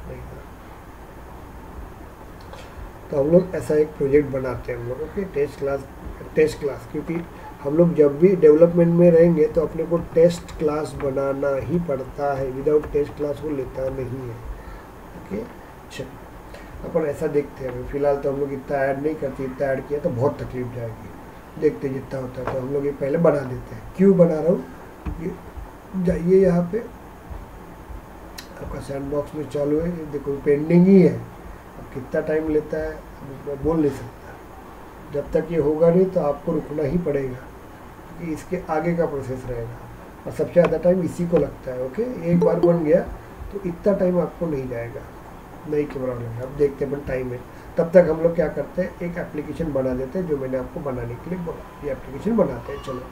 नहीं था। तो हम लोग ऐसा एक प्रोजेक्ट बनाते हैं हम लोग। ओके, टेस्ट क्लास, क्योंकि हम लोग जब भी डेवलपमेंट में रहेंगे तो अपने को टेस्ट क्लास बनाना ही पड़ता है। विदाउट टेस्ट क्लास को लेता नहीं है। ओके, चलो अपन ऐसा देखते हैं। फिलहाल तो हम लोग इतना ऐड नहीं करते, इतना ऐड किया तो बहुत तकलीफ जाएगी। देखते जितना होता है तो हम लोग ये पहले बना देते हैं। क्यों बना रहा हूँ? क्योंकि जाइए यहाँ पे, आपका सैंड बॉक्स में चालू है, ये देखो पेंडिंग ही है। अब कितना टाइम लेता है मैं बोल नहीं सकता। जब तक ये होगा नहीं तो आपको रुकना ही पड़ेगा, क्योंकि इसके आगे का प्रोसेस रहेगा और सबसे ज़्यादा टाइम इसी को लगता है। ओके, एक बार बन गया तो इतना टाइम आपको नहीं जाएगा, नहीं की प्रॉब्लम है। अब देखते हैं टाइम है, तब तक हम लोग क्या करते हैं, एक एप्लीकेशन बना देते हैं जो मैंने आपको बनाने के लिए बोला। ये एप्लीकेशन बनाते हैं। चलो,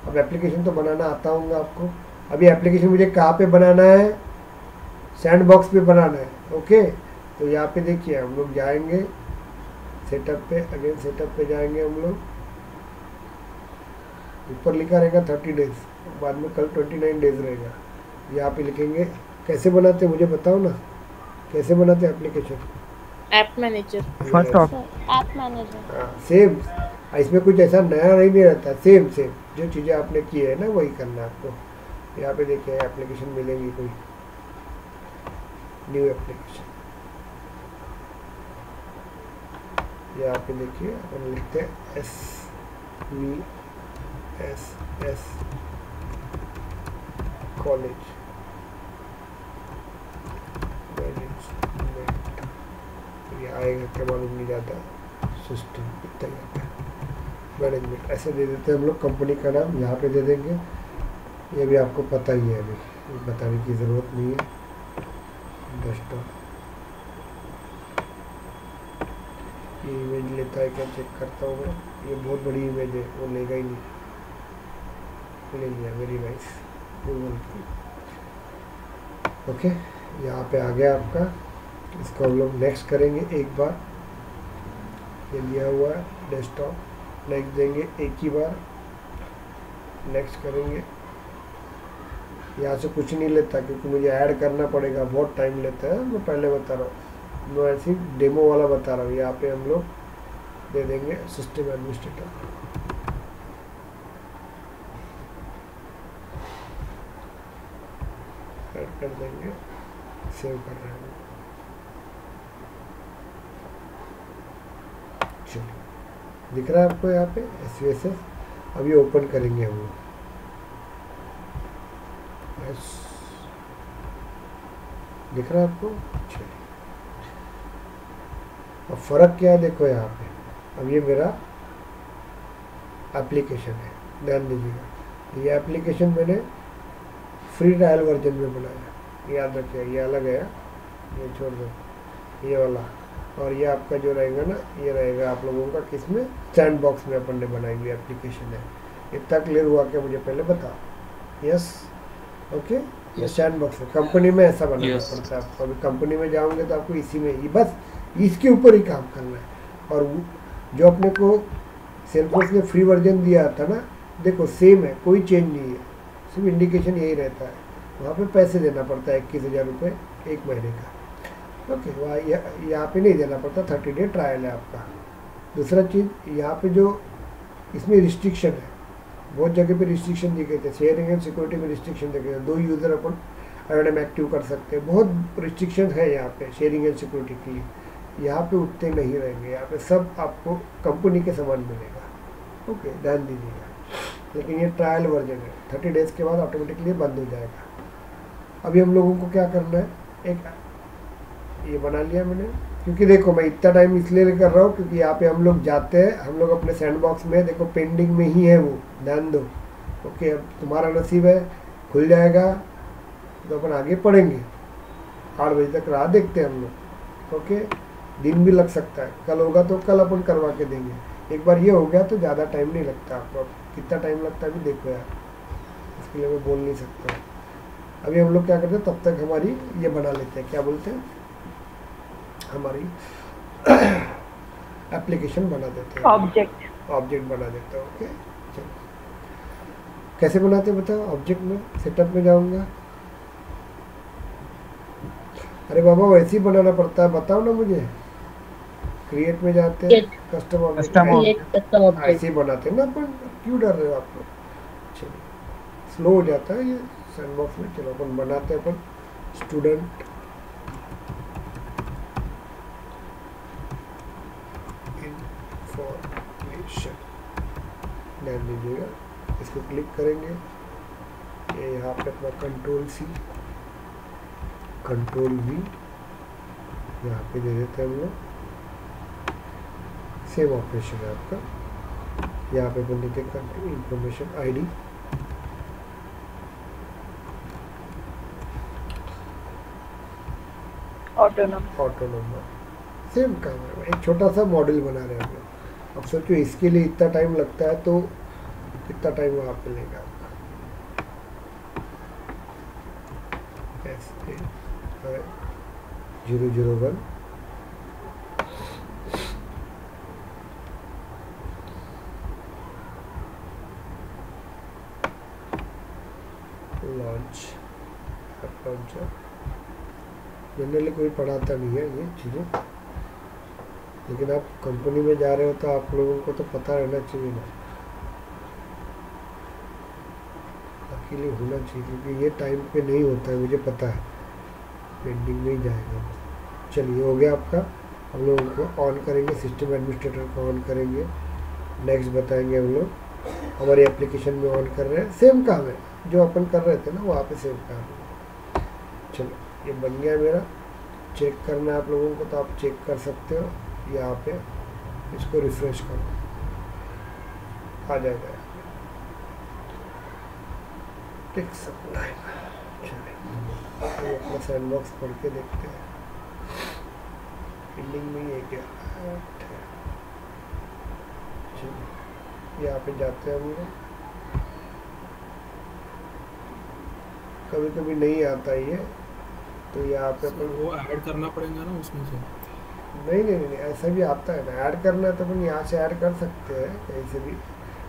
अब एप्लीकेशन तो बनाना आता होगा आपको। अभी एप्लीकेशन मुझे कहाँ पे बनाना है? सैंड बॉक्स पे बनाना है। ओके, तो यहाँ पे देखिए हम लोग जाएंगे सेटअप पे, अगेन सेटअप पे जाएंगे हम लोग। ऊपर लिखा रहेगा 30 डेज, बाद में कल 29 डेज रहेगा। यहाँ पे लिखेंगे। कैसे बनाते हैं मुझे बताओ ना, कैसे बनाते हैं application? App manager. First of app manager. हाँ, सेम। इसमें कुछ ऐसा नया नहीं रहता, सेम जो चीज़ें आपने की है ना वही करना है आपको। यहाँ पे देखिए एप्लीकेशन मिलेंगी, कोई न्यू एप्लीकेशन। यहाँ पे देखिए अपन लिखते हैं SVSS कॉलेज मैनेजमेंट। ये आएगा क्या मालूम नहीं जाता, सिस्टम इतना जाता है मैनेजमेंट। ऐसे दे देते हैं हम लोग कंपनी का नाम, यहाँ पे दे देंगे। ये भी आपको पता ही है, अभी बताने की ज़रूरत नहीं है। डेस्कटॉप ये इमेज लेता है क्या चेक करता हूँ मैं। ये बहुत बड़ी इमेज है, वो लेगा ही नहीं। ले लिया, वेरी नाइस, गूगल की। ओके, यहाँ पे आ गया आपका। इसको हम लोग नेक्स्ट करेंगे एक बार। ये लिया हुआ है डेस्कटॉप, नेक्स्ट देंगे एक ही बार, नेक्स्ट करेंगे। यहाँ से कुछ नहीं लेता क्योंकि मुझे ऐड करना पड़ेगा, बहुत टाइम लेता है। मैं पहले बता रहा हूँ, मैं ऐसे डेमो वाला बता रहा हूँ। यहाँ पे हम लोग दे देंगे सिस्टम एडमिनिस्ट्रेटर। ऐड कर देंगे, सेव कर रहे हैं। चलिए, दिख रहा है आपको यहाँ पे SVSS। अभी ओपन करेंगे हम लोग। दिख रहा है आपको? चलिए, अब फ़र्क क्या है देखो यहाँ पे। अब ये मेरा एप्लीकेशन है, ध्यान दीजिएगा। ये एप्लीकेशन मैंने फ्री ट्रायल वर्जन में बनाया, याद रखिए। ये अलग है, ये छोड़ दो, ये वाला। और ये आपका जो रहेगा ना, ये रहेगा आप लोगों का किसमें, सैंड बॉक्स में अपन ने बनाई हुई एप्लीकेशन है। इतना क्लियर हुआ क्या मुझे पहले बताओ? Yes, okay. ये सैंड बॉक्स है, कंपनी में ऐसा बनाना पड़ता है आपको। अभी कंपनी में जाओगे तो आपको इसी में ही बस इसके ऊपर ही काम करना है। और जो अपने को सेल्सफोर्स ने फ्री वर्जन दिया था ना, देखो सेम है, कोई चेंज नहीं है, सिर्फ इंडिकेशन यही रहता है। वहाँ पे पैसे देना पड़ता है 21,000 रुपये एक महीने का। ओके, वहाँ यहाँ पे नहीं देना पड़ता, 30 डे ट्रायल है आपका। दूसरा चीज़ यहाँ पे जो इसमें रिस्ट्रिक्शन है, बहुत जगह पे रिस्ट्रिक्शन दिखे थे, शेयरिंग एंड सिक्योरिटी में रिस्ट्रिक्शन दिखे थे, 2 यूज़र अपन एम एक्टिव कर सकते हैं, बहुत रिस्ट्रिक्शन है यहाँ पे शेयरिंग एंड सिक्योरिटी के लिए। यहाँ पे उतने नहीं रहेंगे, यहाँ पे सब आपको कंपनी के समान मिलेगा। ओके, ध्यान दीजिएगा। लेकिन ये ट्रायल वर्जन है, 30 डेज़ के बाद ऑटोमेटिकली बंद हो जाएगा। अभी हम लोगों को क्या करना है, एक ये बना लिया मैंने, क्योंकि देखो मैं इतना टाइम इसलिए कर रहा हूँ क्योंकि यहाँ पे हम लोग जाते हैं, हम लोग अपने सैंडबॉक्स में, देखो पेंडिंग में ही है वो, ध्यान दो। ओके, अब तुम्हारा नसीब है, खुल जाएगा तो अपन आगे पढ़ेंगे। 8 बजे तक राह देखते हैं हम लोग। ओके, दिन भी लग सकता है, कल होगा तो कल अपन करवा के देंगे। एक बार ये हो गया तो ज़्यादा टाइम नहीं लगता आपको। अब कितना टाइम लगता है अभी देखो यार, इसके लिए मैं बोल नहीं सकता। अभी हम लोग क्या करते हैं, तब तक हमारी ये बना लेते हैं, क्या बोलते हैं, हमारी एप्लीकेशन बना देते हैं, ऑब्जेक्ट बना देते हैं। ओके, चलो कैसे बनाते हैं बताओ। ऑब्जेक्ट में सेटअप में जाऊँगा। अरे बाबा वैसे ही बनाना पड़ता है, बताओ ना मुझे। क्रिएट में जाते हैं, कस्टम ऑब्जेक्ट ऐसे ही बनाते हैं ना अपन, क्यों डर रहे हो आप लोग। चलिए स्लो हो जाता है ये सैंडबॉक्स में। चलो अपन बनाते हैं, अपन स्टूडेंट इंफॉर्मेशन, ध्यान दीजिएगा। इसको क्लिक करेंगे, ये यहाँ पे अपना कंट्रोल-C कंट्रोल-V यहाँ पे दे देते हैं हम लोग। सेम ऑपरेशन है आपका, यहाँ पे अपन देते हैं इंफॉर्मेशन आईडी, ऑटोनॉमस, सेम काम है। एक छोटा सा मॉडल बना रहे हैं हम लोग। अब सोचो इसके लिए इतना टाइम लगता है तो कितना टाइम वहाँ पे लेगा आपका। 001 लॉन्च ऐप लॉन्चर। जनरली कोई पढ़ाता नहीं है ये चीज़ें, लेकिन आप कंपनी में जा रहे हो तो आप लोगों को तो पता रहना चाहिए ना, अकेले होना चाहिए, क्योंकि ये टाइम पे नहीं होता है, मुझे पता है, पेंडिंग में ही जाएगा। चलिए हो गया आपका। हम लोग उनको ऑन करेंगे, सिस्टम एडमिनिस्ट्रेटर को ऑन करेंगे, नेक्स्ट बताएंगे। हम लोग हमारी एप्लीकेशन में ऑन कर रहे हैं, सेम काम है जो अपन कर रहे थे ना, वहाँ पे सेम काम है। चलो ये बन गया मेरा। चेक करना है आप लोगों को तो आप चेक कर सकते हो, यहाँ पे इसको रिफ्रेश करो, आ जाएगा। Take some time. चलिए अपना सैंडबॉक्स पढ़ के देखते हैं, बिल्डिंग में ये क्या है। चलिए यहाँ पे जाते हैं हम लोग। कभी कभी नहीं आता ये, तो यहाँ पे अपन वो ऐड करना पड़ेगा ना उसमें से। नहीं, ऐसा भी आता है ना, ऐड करना है तो अपन यहाँ से ऐड कर सकते हैं, कहीं से भी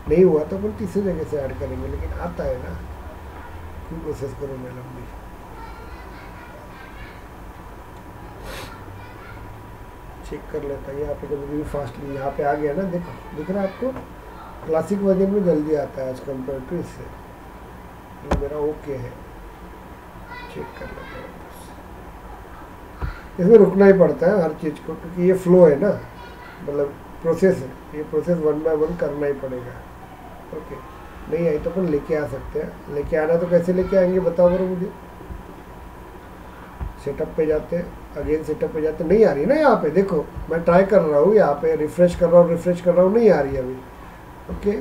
नहीं हुआ तो अपन तीसरी जगह से ऐड करेंगे, लेकिन आता है ना, क्यों प्रोसेस करो मैं लंबी। चेक कर लेता है यहाँ पे, कभी भी फास्टली यहाँ पे आ गया ना, देखो दिख रहा है आपको, क्लासिक वर्जन में जल्दी आता है एज कम्पेयर टू इससे। ये मेरा ओके है, चेक कर लेता हूँ। इसमें रुकना ही पड़ता है हर चीज़ को, क्योंकि ये फ्लो है ना, मतलब प्रोसेस है, ये प्रोसेस 1 बाय 1 करना ही पड़ेगा। ओके, नहीं आई तो अपन लेके आ सकते हैं। लेके आना तो कैसे लेके आएंगे बताओ बरो मुझे। सेटअप पे जाते हैं, अगेन सेटअप पे जाते हैं, नहीं आ रही ना यहाँ पे, देखो मैं ट्राई कर रहा हूँ, यहाँ पे रिफ्रेश कर रहा हूँ, नहीं आ रही अभी। ओके,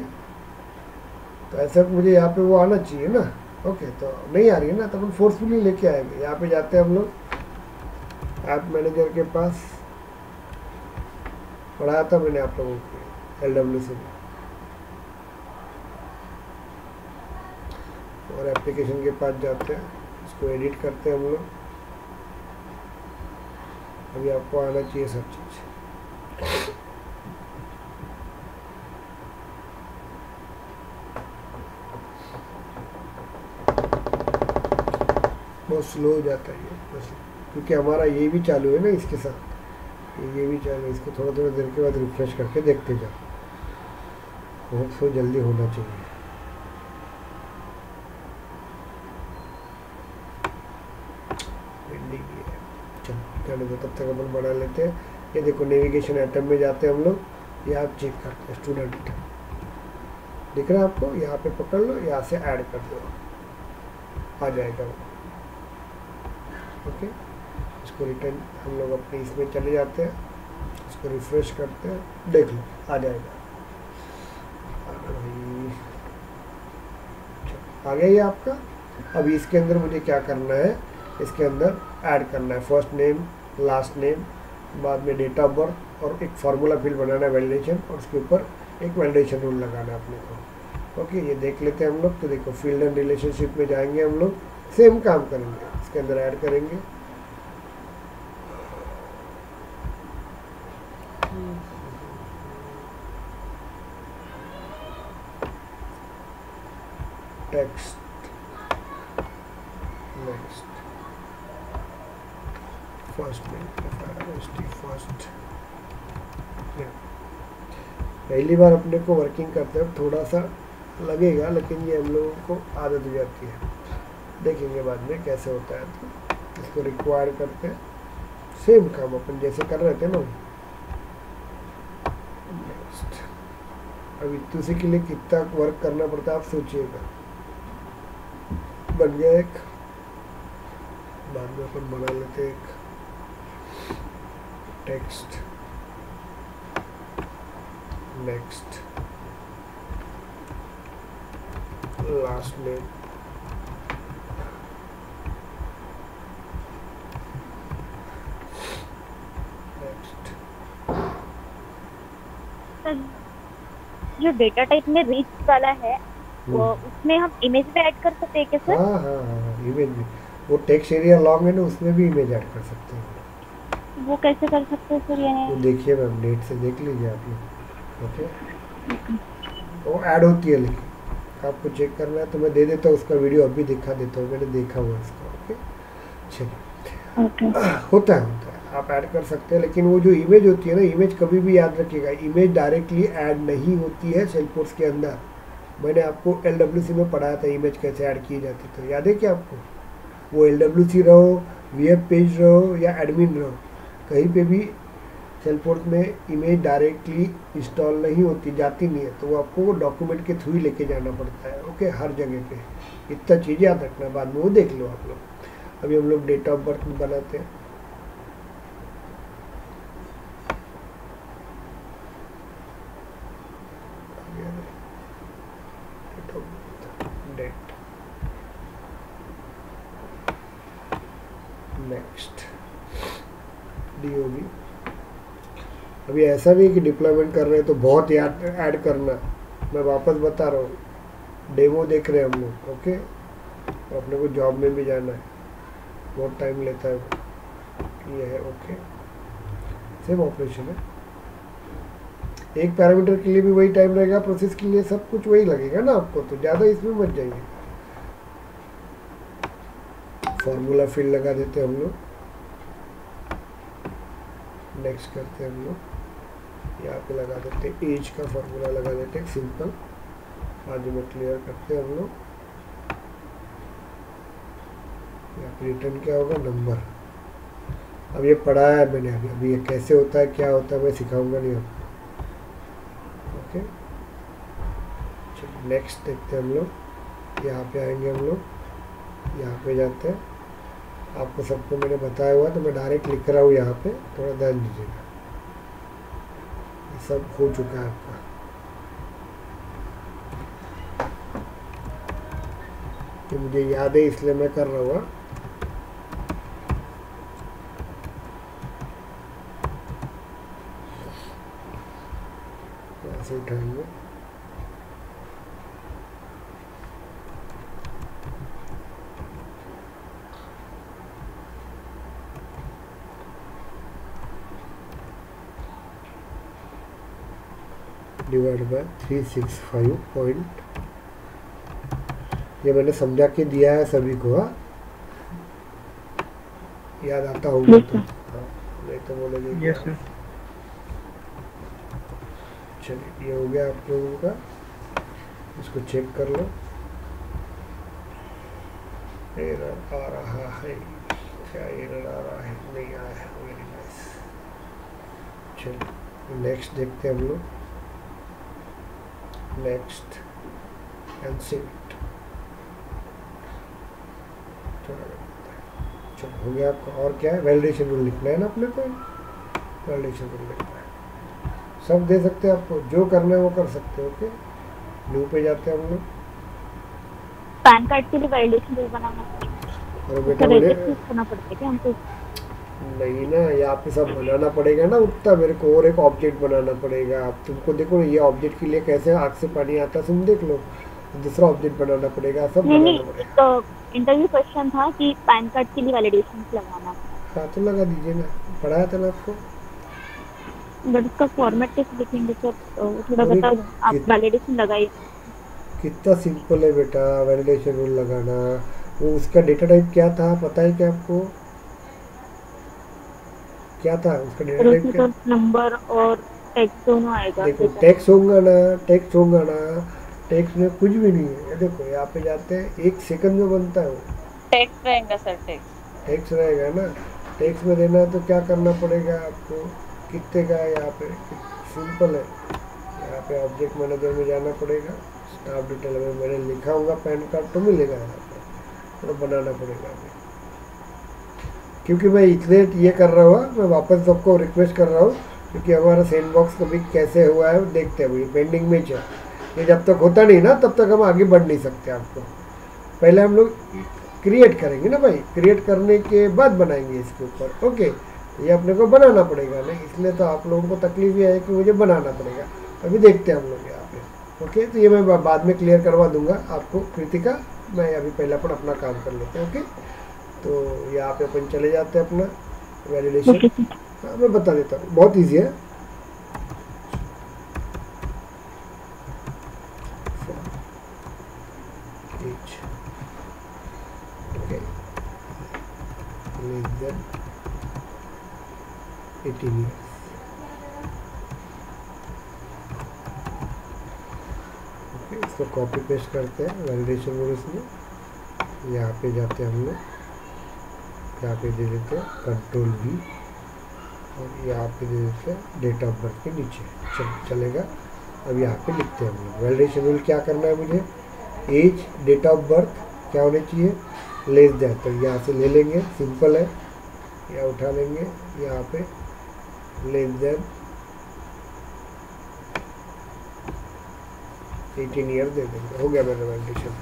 तो ऐसा मुझे यहाँ पे वो आना चाहिए ना। ओके, तो नहीं आ रही है ना, तो अपन फोर्सफुली लेके आएंगे। यहाँ पे जाते हैं हम लोग ऐप मैनेजर के पास, पढ़ाया था मैंने आप लोगों को LWC में, और एप्लीकेशन के पास जाते हैं, इसको एडिट करते हैं हम लोग। अभी आपको आना चाहिए सब चीज़। बहुत स्लो हो जाता है ये बस, क्योंकि हमारा ये भी चालू है ना इसके साथ, ये भी चालू है। इसको थोड़ा थोड़ा देर के बाद रिफ्रेश करके देखते जाओ, बहुत सो जल्दी होना चाहिए। चलो जाने दो, तब तक अपन बना लेते हैं। ये देखो नेविगेशन आइटम में जाते हैं हम लोग, ये आप चेक करते हैं स्टूडेंट दिख रहा है आपको, यहाँ पे पकड़ लो, यहाँ से ऐड कर दो, आ जाएगा वो। ओके, इसको रिटर्न हम लोग अपने इसमें चले जाते हैं, इसको रिफ्रेश करते हैं, देख लो आ जाएगा। आ गया ये आपका। अब इसके अंदर मुझे क्या करना है, इसके अंदर ऐड करना है फर्स्ट नेम, लास्ट नेम, बाद में डेट ऑफ बर्थ और एक फार्मूला फील्ड बनाना है वैलिडेशन, और उसके ऊपर एक वैलिडेशन रूल लगाना है अपने को। ओके, ये देख लेते हैं हम लोग। तो देखो फील्ड एंड रिलेशनशिप में जाएंगे हम लोग, सेम काम करेंगे, इसके अंदर ऐड करेंगे text, next first name, first name. पहली बार अपने को वर्किंग करते हैं थोड़ा सा लगेगा, लेकिन ये हम लोगों को आदत हो जाती है, देखेंगे बाद में कैसे होता है। तो इसको रिक्वायर करते हैं, सेम काम अपन जैसे कर रहे थे ना। नेक्स्ट, अब इतने के लिए कितना वर्क करना पड़ता है आप सोचिएगा। बन गया एक, बाद में अपन बना लेते हैं एक text, next, last name, next. जो डेटा टाइप में रिच वाला है वो उसमें हम इमेज भी ऐड कर सकते हैं क्या सर? हाँ हाँ हाँ, इमेज भी, वो टेक्स्ट एरिया लॉन्ग है ना, उसमें भी इमेज ऐड कर सकते हैं। वो कैसे कर सकते हैं सर? यानी वो देखिए मैम, नेट से देख लीजिए आप ये। ओके, वो ऐड होती है, लेकिन आपको चेक करना है तो मैं दे देता हूँ, उसका वीडियो अभी दिखा देता हूँ, मैंने देखा हुआ इसका। ओके, चलिए, होता है आप ऐड कर सकते हैं। लेकिन वो जो इमेज होती है ना, इमेज कभी भी याद रखिएगा, इमेज डायरेक्टली ऐड नहीं होती है सेल्सफोर्स के अंदर। मैंने आपको LWC में पढ़ाया था इमेज कैसे ऐड की जाती, तो याद है क्या आपको? वो LWC रहो, वेब पेज रहो या एडमिन रहो, कहीं पे भी सेल्सफोर्स में इमेज डायरेक्टली इंस्टॉल नहीं होती, जाती नहीं है, तो वो आपको वो डॉक्यूमेंट के थ्रू ही लेके जाना पड़ता है। ओके, हर जगह पे इतना चीज़ याद रखना, बाद में वो देख लो आप लोग। अभी हम लोग डेट ऑफ बर्थ बनाते हैं। Date, next, DOB। अभी ऐसा नहीं कि डिप्लॉयमेंट कर रहे हैं तो बहुत याद ऐड करना, मैं वापस बता रहा हूँ, डेमो देख रहे हैं हम लोग। ओके, तो अपने को जॉब में भी जाना है, बहुत टाइम लेता है वो। ये है ओके, सेम ऑपरेशन है, एक पैरामीटर के लिए भी वही टाइम रहेगा, प्रोसेस के लिए सब कुछ वही लगेगा ना आपको, तो ज़्यादा इसमें मत जाइए। फॉर्मूला फील्ड लगा देते हैं हम लोग, नेक्स्ट करते हैं हम लोग, यहाँ पे लगा देते हैं एज का फॉर्मूला लगा देते हैं सिंपल, आज में क्लियर करते हैं हम लोग। यहाँ पे रिटर्न क्या होगा, नंबर। अब ये पढ़ा है मैंने अभी ये कैसे होता है, क्या होता है, मैं सिखाऊंगा नहीं आपको। ओके, चलिए नेक्स्ट देखते हैं हम लोग। यहाँ पे आएंगे हम लोग, यहाँ पे जाते हैं, आपको सबको मैंने बताया हुआ तो मैं डायरेक्ट लिख रहा हूँ यहाँ पे, थोड़ा ध्यान दीजिएगा। ये सब हो चुका है आपका। ये मुझे याद है इसलिए मैं कर रहा हूँ। यहाँ से उठाएंगे, डिवाइड बाय 365 पॉइंट, ये मैंने समझा के दिया है सभी को। हाँ, याद आता होगा तो, नहीं तो बोलेंगे। Yes sir. चलिए, ये हो गया आप लोगों का, इसको चेक कर लो। एरर आ रहा है, क्या एरर आ रहा है? नहीं आया, वेरी नाइस। चलो नेक्स्ट देखते हैं हम लोग, नेक्स्ट एंड सेव इट। चलो हो गया आपका। और क्या है? वैलिडेशन रूल लिखना है ना अपने को, वैलिडेशन रूल लिखना है। सब दे सकते हैं आपको, जो करना है वो कर सकते हो। ओके, न्यू पे जाते हैं हम लोग। पैन कार्ड के लिए वैलिडेशन बिल बनाना और बेटा बोले करना पड़ता है क्या हमको? नहीं ना, यहाँ पे सब बनाना पड़ेगा ना उतना, मेरे को और एक ऑब्जेक्ट बनाना पड़ेगा। आप तुमको देखो ये ऑब्जेक्ट के लिए कैसे आँख से पानी आता है, तुम देख लो। दूसरा ऑब्जेक्ट बनाना पड़ेगा, सब नहीं बनाना पड़ेगा। तो इंटरव्यू क्वेश्चन था कि पैन कार्ड के लिए वैलिडेशन लगाना, हाँ तो लगा दीजिए ना, पढ़ाया था ना आपको। बट उसका फॉर्मेट कैसे लिखेंगे सर? थोड़ा अरे बताओ, आप वैलिडेशन लगाइए। कितना सिंपल है बेटा वैलिडेशन रूल लगाना। वो उसका डेटा टाइप क्या था पता है क्या आपको? क्या था उसका डेटा टाइप? क्या नंबर और टेक्स्ट दोनों आएगा। देखो टेक्स्ट होगा ना, टेक्स्ट होगा ना, टेक्स्ट में कुछ भी नहीं है। देखो यहाँ पे जाते हैं, 1 सेकंड में बनता है वो। टेक्स्ट रहेगा सर, टेक्स्ट रहेगा ना, टेक्स्ट में देना है तो क्या करना पड़ेगा आपको? कितने का है यहाँ पे? सिंपल है, यहाँ पे ऑब्जेक्ट मैनेजर में जाना पड़ेगा। स्टाफ डिटेल में मैंने लिखा होगा पैन कार्ड तो मिलेगा यहाँ पे, तो बनाना पड़ेगा अभी। क्योंकि मैं इसलिए ये कर रहा हूँ, मैं वापस सबको रिक्वेस्ट कर रहा हूँ, क्योंकि हमारा सैंडबॉक्स कभी कैसे हुआ है देखते हैं। ये पेंडिंग में है, ये जब तक होता नहीं ना तब तक हम आगे बढ़ नहीं सकते। आपको पहले हम लोग क्रिएट करेंगे ना भाई, क्रिएट करने के बाद बनाएंगे इसके ऊपर। ओके, ये अपने को बनाना पड़ेगा ना, इसलिए तो आप लोगों को तकलीफ ये है कि मुझे बनाना पड़ेगा। अभी देखते हैं हम लोग यहाँ पे। ओके, तो ये मैं बाद में क्लियर करवा दूंगा आपको कृतिका। मैं अभी पहले अपना काम कर लेते हैं। ओके, तो यहाँ पे अपन चले जाते हैं अपना वैलिडेशन। हाँ मैं बता देता हूँ, बहुत ईजी है। Okay, 18 years। ओके, इसको कॉपी पेस्ट करते हैं वैलिडेशन रूल्स में। यहाँ पे जाते हैं हम लोग, यहाँ पे दे देते हैं कंट्रोल V, और यहाँ पे दे देते हैं डेट ऑफ बर्थ के नीचे। चलेगा। अब यहाँ पे लिखते हैं हम लोग वैलिडेशन रूल क्या करना है मुझे। एज, डेट ऑफ बर्थ क्या होने चाहिए? Less than. तो यहाँ से ले लेंगे, सिंपल है, यहाँ उठा लेंगे, यहाँ पे लेस देन 18 ईयर दे देंगे। हो गया मेरा वैलिडेशन।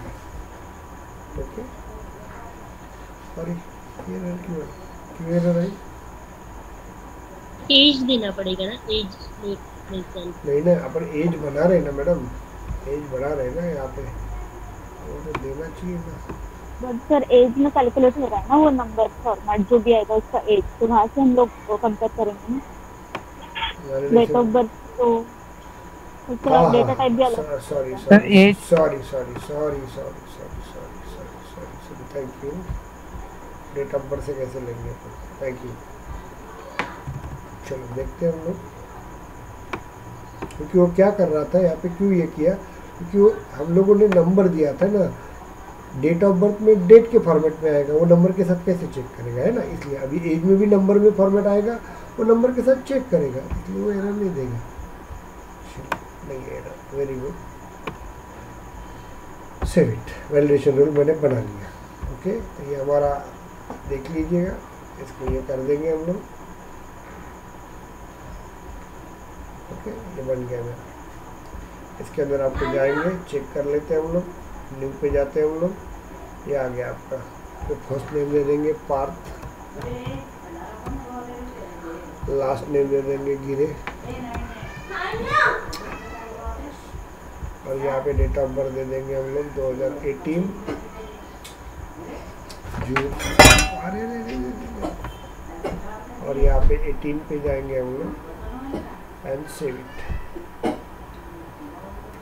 ओके, अरे ये रहा क्यों एरर है? एज देना पड़ेगा ना, एज नहीं ना, अपन एज बना रहे ना मैडम, एज बना रहे ना यहाँ पे, वो तो देना चाहिए ना। बट सर एज में कैलकुलेट हो रहा है ना वो नंबर फॉर्मेट जो भी आएगा उसका एज, तो वहाँ से हम लोग कंपेयर करेंगे ना डेट ऑफ बर्थ। तो उसका डेटा टाइप भी अलग। Sorry, thank you. Date of birth से कैसे लेंगे अपन? Thank you. चलो देखते हैं हम लोग, क्योंकि वो क्या कर रहा था यहाँ पे, क्यों ये किया, क्योंकि वो हम लोगों ने नंबर दिया था ना, डेट ऑफ बर्थ में डेट के फॉर्मेट में आएगा, वो नंबर के साथ कैसे चेक करेगा, है ना। इसलिए अभी एज में भी नंबर में फॉर्मेट आएगा, वो नंबर के साथ चेक करेगा, इसलिए वो एरर नहीं देगा। नहीं error, very good. Save it, validation rule मैंने बना लिया। ओके, तो ये हमारा देख लीजिएगा, इसको ये कर देंगे हम लोग। ओके, ये बन गया मेरा। इसके अंदर आपको जाएंगे, चेक कर लेते हैं हम लोग, न्यू पे जाते हैं हम लोग, ये आ गया आपका। तो फर्स्ट नेम दे देंगे पार्थ, लास्ट नेम दे देंगे गिरे, और यहाँ पे डेट ऑफ बर्थ दे देंगे हम लोग 2018 जून। और यहाँ पे 18 पे जाएंगे हम लोग एंड सेव इट।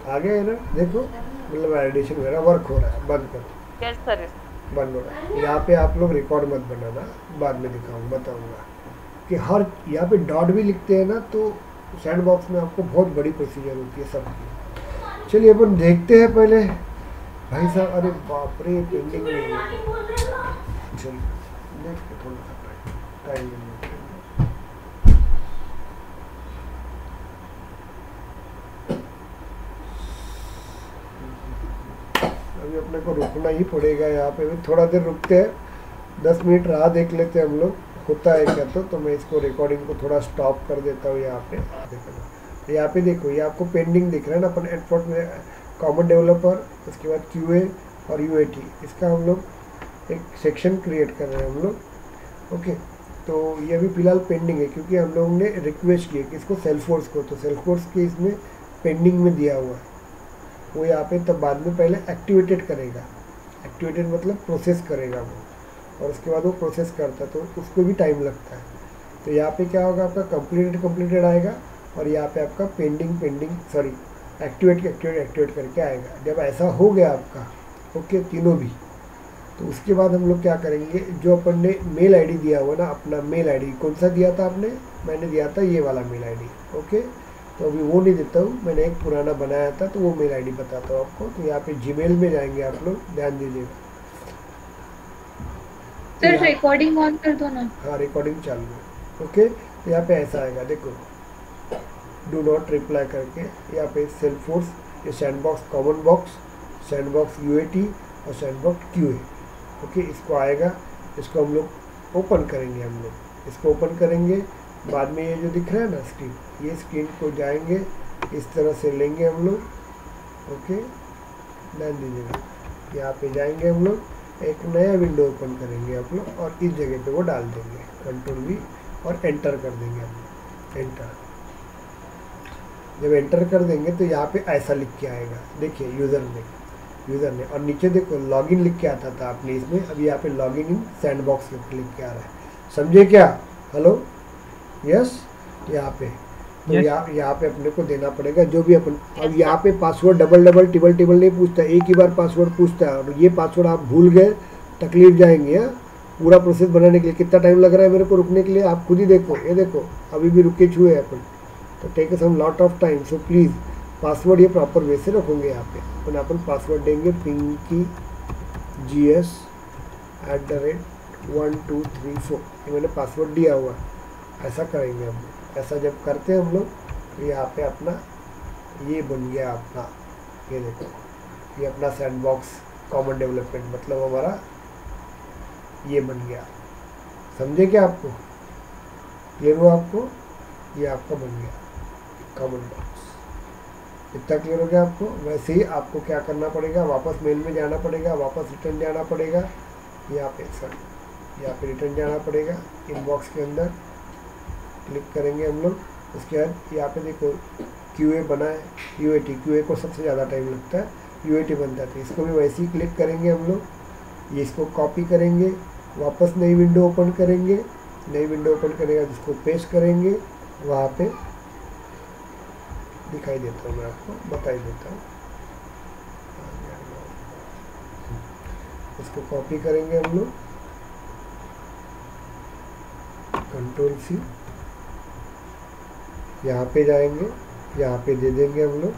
आ गया है ना, देखो मतलब वैलिडेशन मेरा वर्क हो रहा है। बंद करो। यस सर, बंद हो रहा है। यहाँ पे आप लोग रिकॉर्ड मत बनाना, बाद में दिखाऊंगा, बताऊंगा कि हर यहाँ पे डॉट भी लिखते हैं ना, तो सैंडबॉक्स में आपको बहुत बड़ी प्रोसीजर होती है सबकी। चलिए अपन देखते हैं पहले भाई साहब। अरे बाप रे, पेंडिंग में है। चलिए देखते थोड़ा सा टाइम लेंगे। अभी अपने को रुकना ही पड़ेगा यहाँ पे भी, थोड़ा देर रुकते हैं, 10 मिनट राह देख लेते हैं हम लोग, होता है क्या। तो मैं इसको रिकॉर्डिंग को थोड़ा स्टॉप कर देता हूँ यहाँ पे। देखो यहाँ पे देखो, ये आपको पेंडिंग दिख रहा है ना, अपन एडफोर्ट में कॉमन डेवलपर, उसके बाद QA और UAT, इसका हम लोग एक सेक्शन क्रिएट कर रहे हैं हम लोग। ओके, तो ये अभी फिलहाल पेंडिंग है क्योंकि हम लोगों ने रिक्वेस्ट किया कि इसको सेल्फोर्स को, तो सेल्फोर्स के इसमें पेंडिंग में दिया हुआ है, वो यहाँ पे तब बाद में पहले एक्टिवेटेड करेगा। एक्टिवेटेड मतलब प्रोसेस करेगा वो, और उसके बाद वो प्रोसेस करता है तो उसको भी टाइम लगता है। तो यहाँ पे क्या होगा, आपका कंप्लीटेड आएगा, और यहाँ पे आपका एक्टिवेट करके आएगा। जब ऐसा हो गया आपका, ओके, तीनों भी, तो उसके बाद हम लोग क्या करेंगे, जो अपन ने मेल आईडी दिया हुआ ना, अपना मेल आईडी कौन सा दिया था आपने, मैंने दिया था ये वाला मेल आईडी। ओके, तो अभी वो नहीं देता हूँ, मैंने एक पुराना बनाया था, तो वो मेल आईडी बताता हूँ आपको। तो यहाँ पे जीमेल में जाएंगे आप लोग, ध्यान दीजिएगा। सर रिकॉर्डिंग ऑन कर दो ना। हाँ, रिकॉर्डिंग चालू है। ओके, तो यहाँ पे ऐसा आएगा, देखो, डू नॉट रिप्लाई करके यहाँ पे सेल्फोर्स, ये sandbox common box, sandbox UAT और सैंडबॉक्स QA। ओके, इसको आएगा, इसको हम लोग ओपन करेंगे, हम लोग इसको ओपन करेंगे। बाद में ये जो दिख रहा है ना स्क्रीन, ये स्क्रीन को जाएंगे, इस तरह से लेंगे हम लोग। ओके, ध्यान दीजिएगा, यहाँ पे जाएंगे हम लोग, एक नया विंडो ओपन करेंगे आप लोग, और इस जगह पे वो डाल देंगे, Ctrl+V और एंटर कर देंगे हम लोग, एंटर। जब एंटर कर देंगे तो यहाँ पे ऐसा लिख के आएगा, देखिए यूज़र ने, और नीचे देखो लॉगिन लिख के आता था आपने इसमें, अभी यहाँ पे लॉगिन इन सैंडबॉक्स लिख के आ रहा है। समझे क्या? हेलो, यस, यहाँ पे तो यहाँ पे अपने को देना पड़ेगा जो भी अपन। अब यहाँ पे पासवर्ड डबल टिबल नहीं पूछता, एक ही बार पासवर्ड पूछता है, और ये पासवर्ड आप भूल गए तकलीफ जाएंगे। हाँ, पूरा प्रोसेस बनाने के लिए कितना टाइम लग रहा है मेरे को रुकने के लिए, आप खुद ही देखो, ये देखो अभी भी रुके छुए अपन, तो take some lot of time. So please password ये प्रॉपर वे से रखोगे। यहाँ पे अपन पासवर्ड देंगे pinkygs@1234, ये मैंने पासवर्ड दिया हुआ है। ऐसा करेंगे हम लोग, ऐसा जब करते हैं हम लोग, तो यहाँ पे अपना ये बन गया अपना, ये देखो, ये अपना सैंडबॉक्स कॉमन डेवलपमेंट, मतलब हमारा ये बन गया। समझे क्या? आपको क्लियर हुआ? आपको ये आपका बन गया कॉमन बॉक्स। इतना क्लियर हो गया आपको? वैसे ही आपको क्या करना पड़ेगा, वापस मेल में जाना पड़ेगा, वापस रिटर्न जाना पड़ेगा, यहाँ पे रिटर्न जाना पड़ेगा, इनबॉक्स के अंदर क्लिक करेंगे हम लोग। उसके बाद यहाँ पे देखो QA बना है, QA को सबसे ज़्यादा टाइम लगता है, UAT बनता है, इसको भी वैसे ही क्लिक करेंगे हम लोग। ये इसको कॉपी करेंगे, वापस नई विंडो ओपन करेंगे, नई विंडो ओपन करेगा जिसको पेस्ट करेंगे, वहाँ पे दिखाई देता हूँ, मैं आपको बता ही देता हूँ। इसको कॉपी करेंगे हम लोग, Ctrl+C, यहाँ पे जाएंगे, यहाँ पे दे देंगे हम लोग।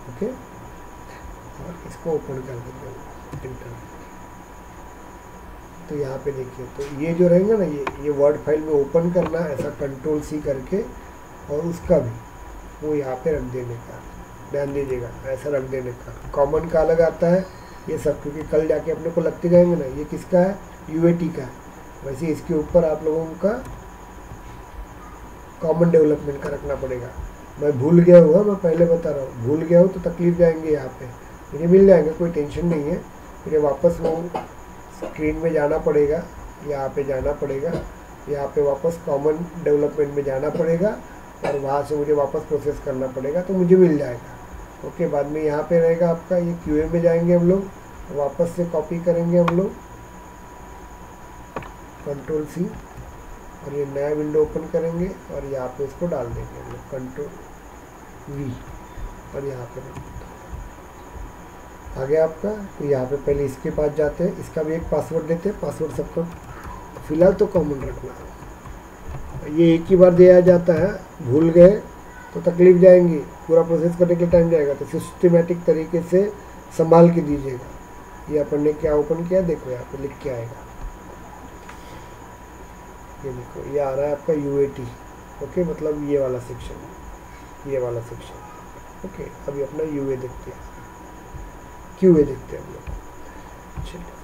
ओके, और इसको ओपन कर देंगे इंटर। तो यहाँ पे देखिए, तो ये जो रहेंगे ना, ये वर्ड फाइल में ओपन करना, ऐसा Ctrl+C करके, और उसका भी वो यहाँ पे रख देने का, ध्यान दीजिएगा, ऐसा रख देने का। कॉमन का अलग आता है ये सब, क्योंकि कल जाके अपने को लगते जाएंगे ना, ये किसका है, UAT का है। वैसे इसके ऊपर आप लोगों का कॉमन डेवलपमेंट का रखना पड़ेगा। मैं भूल गया हुआ, मैं पहले बता रहा हूँ, भूल गया हूँ तो तकलीफ जाएंगे। यहाँ पे मुझे मिल जाएंगे, कोई टेंशन नहीं है। मुझे वापस वो स्क्रीन में जाना पड़ेगा, यहाँ पे जाना पड़ेगा, यहाँ पे वापस कॉमन डेवलपमेंट में जाना पड़ेगा, और वहाँ से मुझे वापस प्रोसेस करना पड़ेगा, तो मुझे मिल जाएगा। ओके, बाद में यहाँ पे रहेगा आपका, ये QA में जाएंगे हम लोग, वापस से कॉपी करेंगे हम लोग, Ctrl+C, और ये नया विंडो ओपन करेंगे, और यहाँ पे इसको डाल देंगे हम लोग, Ctrl+V, और यहाँ पे आ गया आपका। तो यहाँ पे पहले इसके पास जाते हैं, इसका भी एक पासवर्ड देते हैं, पासवर्ड सबको फिलहाल तो कॉमन रखना है। ये एक ही बार दिया जाता है, भूल गए तो तकलीफ जाएंगी, पूरा प्रोसेस करने के लिए टाइम जाएगा, तो सिस्टमेटिक तरीके से संभाल के दीजिएगा। ये अपन ने क्या ओपन किया, देखो यहाँ पे लिख के आएगा, ये देखो ये आ रहा है आपका UAT, ओके, मतलब ये वाला सेक्शन, ये वाला सेक्शन। ओके, अभी अपना UA देखते हैं, QA देखते हैं हम लोग। चलिए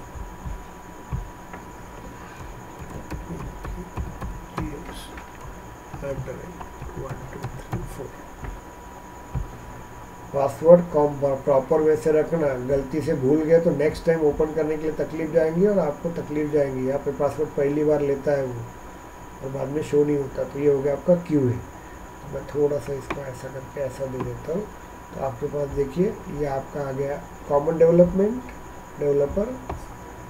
पासवर्ड प्रॉपर वे से रखना, गलती से भूल गए तो नेक्स्ट टाइम ओपन करने के लिए तकलीफ जाएंगी और आपको तकलीफ जाएंगी। यहाँ पे पासवर्ड पहली बार लेता है वो और बाद में शो नहीं होता। तो ये हो गया आपका QA। तो मैं थोड़ा सा इसको ऐसा करके ऐसा दे देता हूँ, तो आपके पास देखिए ये आपका आ गया कॉमन डेवलपमेंट डेवलपर।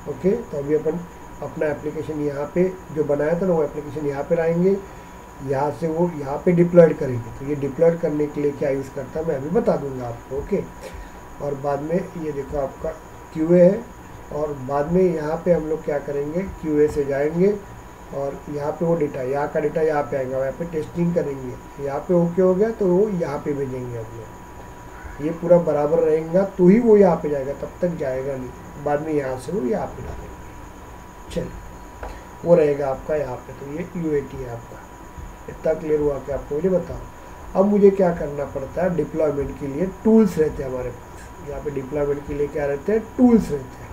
ओके, तो अभी अपन अपना एप्लीकेशन यहाँ पे जो बनाया था ना वो एप्लीकेशन यहाँ पे लाएंगे, यहाँ से वो यहाँ पे डिप्लॉयड करेंगे। तो ये डिप्लॉयड करने के लिए क्या यूज़ करता है मैं अभी बता दूंगा आपको। ओके, और बाद में ये देखो आपका QA है, और बाद में यहाँ पे हम लोग क्या करेंगे, QA से जाएंगे और यहाँ पे वो डेटा, यहाँ का डेटा यहाँ पे आएगा, यहाँ पे टेस्टिंग करेंगे, यहाँ पे ओके हो गया तो वो यहाँ पे भेजेंगे हम लोग। ये पूरा बराबर रहेगा तो ही वो यहाँ पे जाएगा, तब तक जाएगा नहीं। बाद में यहाँ से वो यहाँ पे डालेंगे। चलिए, वो रहेगा आपका यहाँ पे। तो ये UAT है आपका। इतना क्लियर हुआ कि आपको मुझे बताओ। अब मुझे क्या करना पड़ता है, डिप्लॉयमेंट के लिए टूल्स रहते हैं हमारे पास। यहाँ पे डिप्लॉयमेंट के लिए क्या रहते हैं, टूल्स रहते हैं।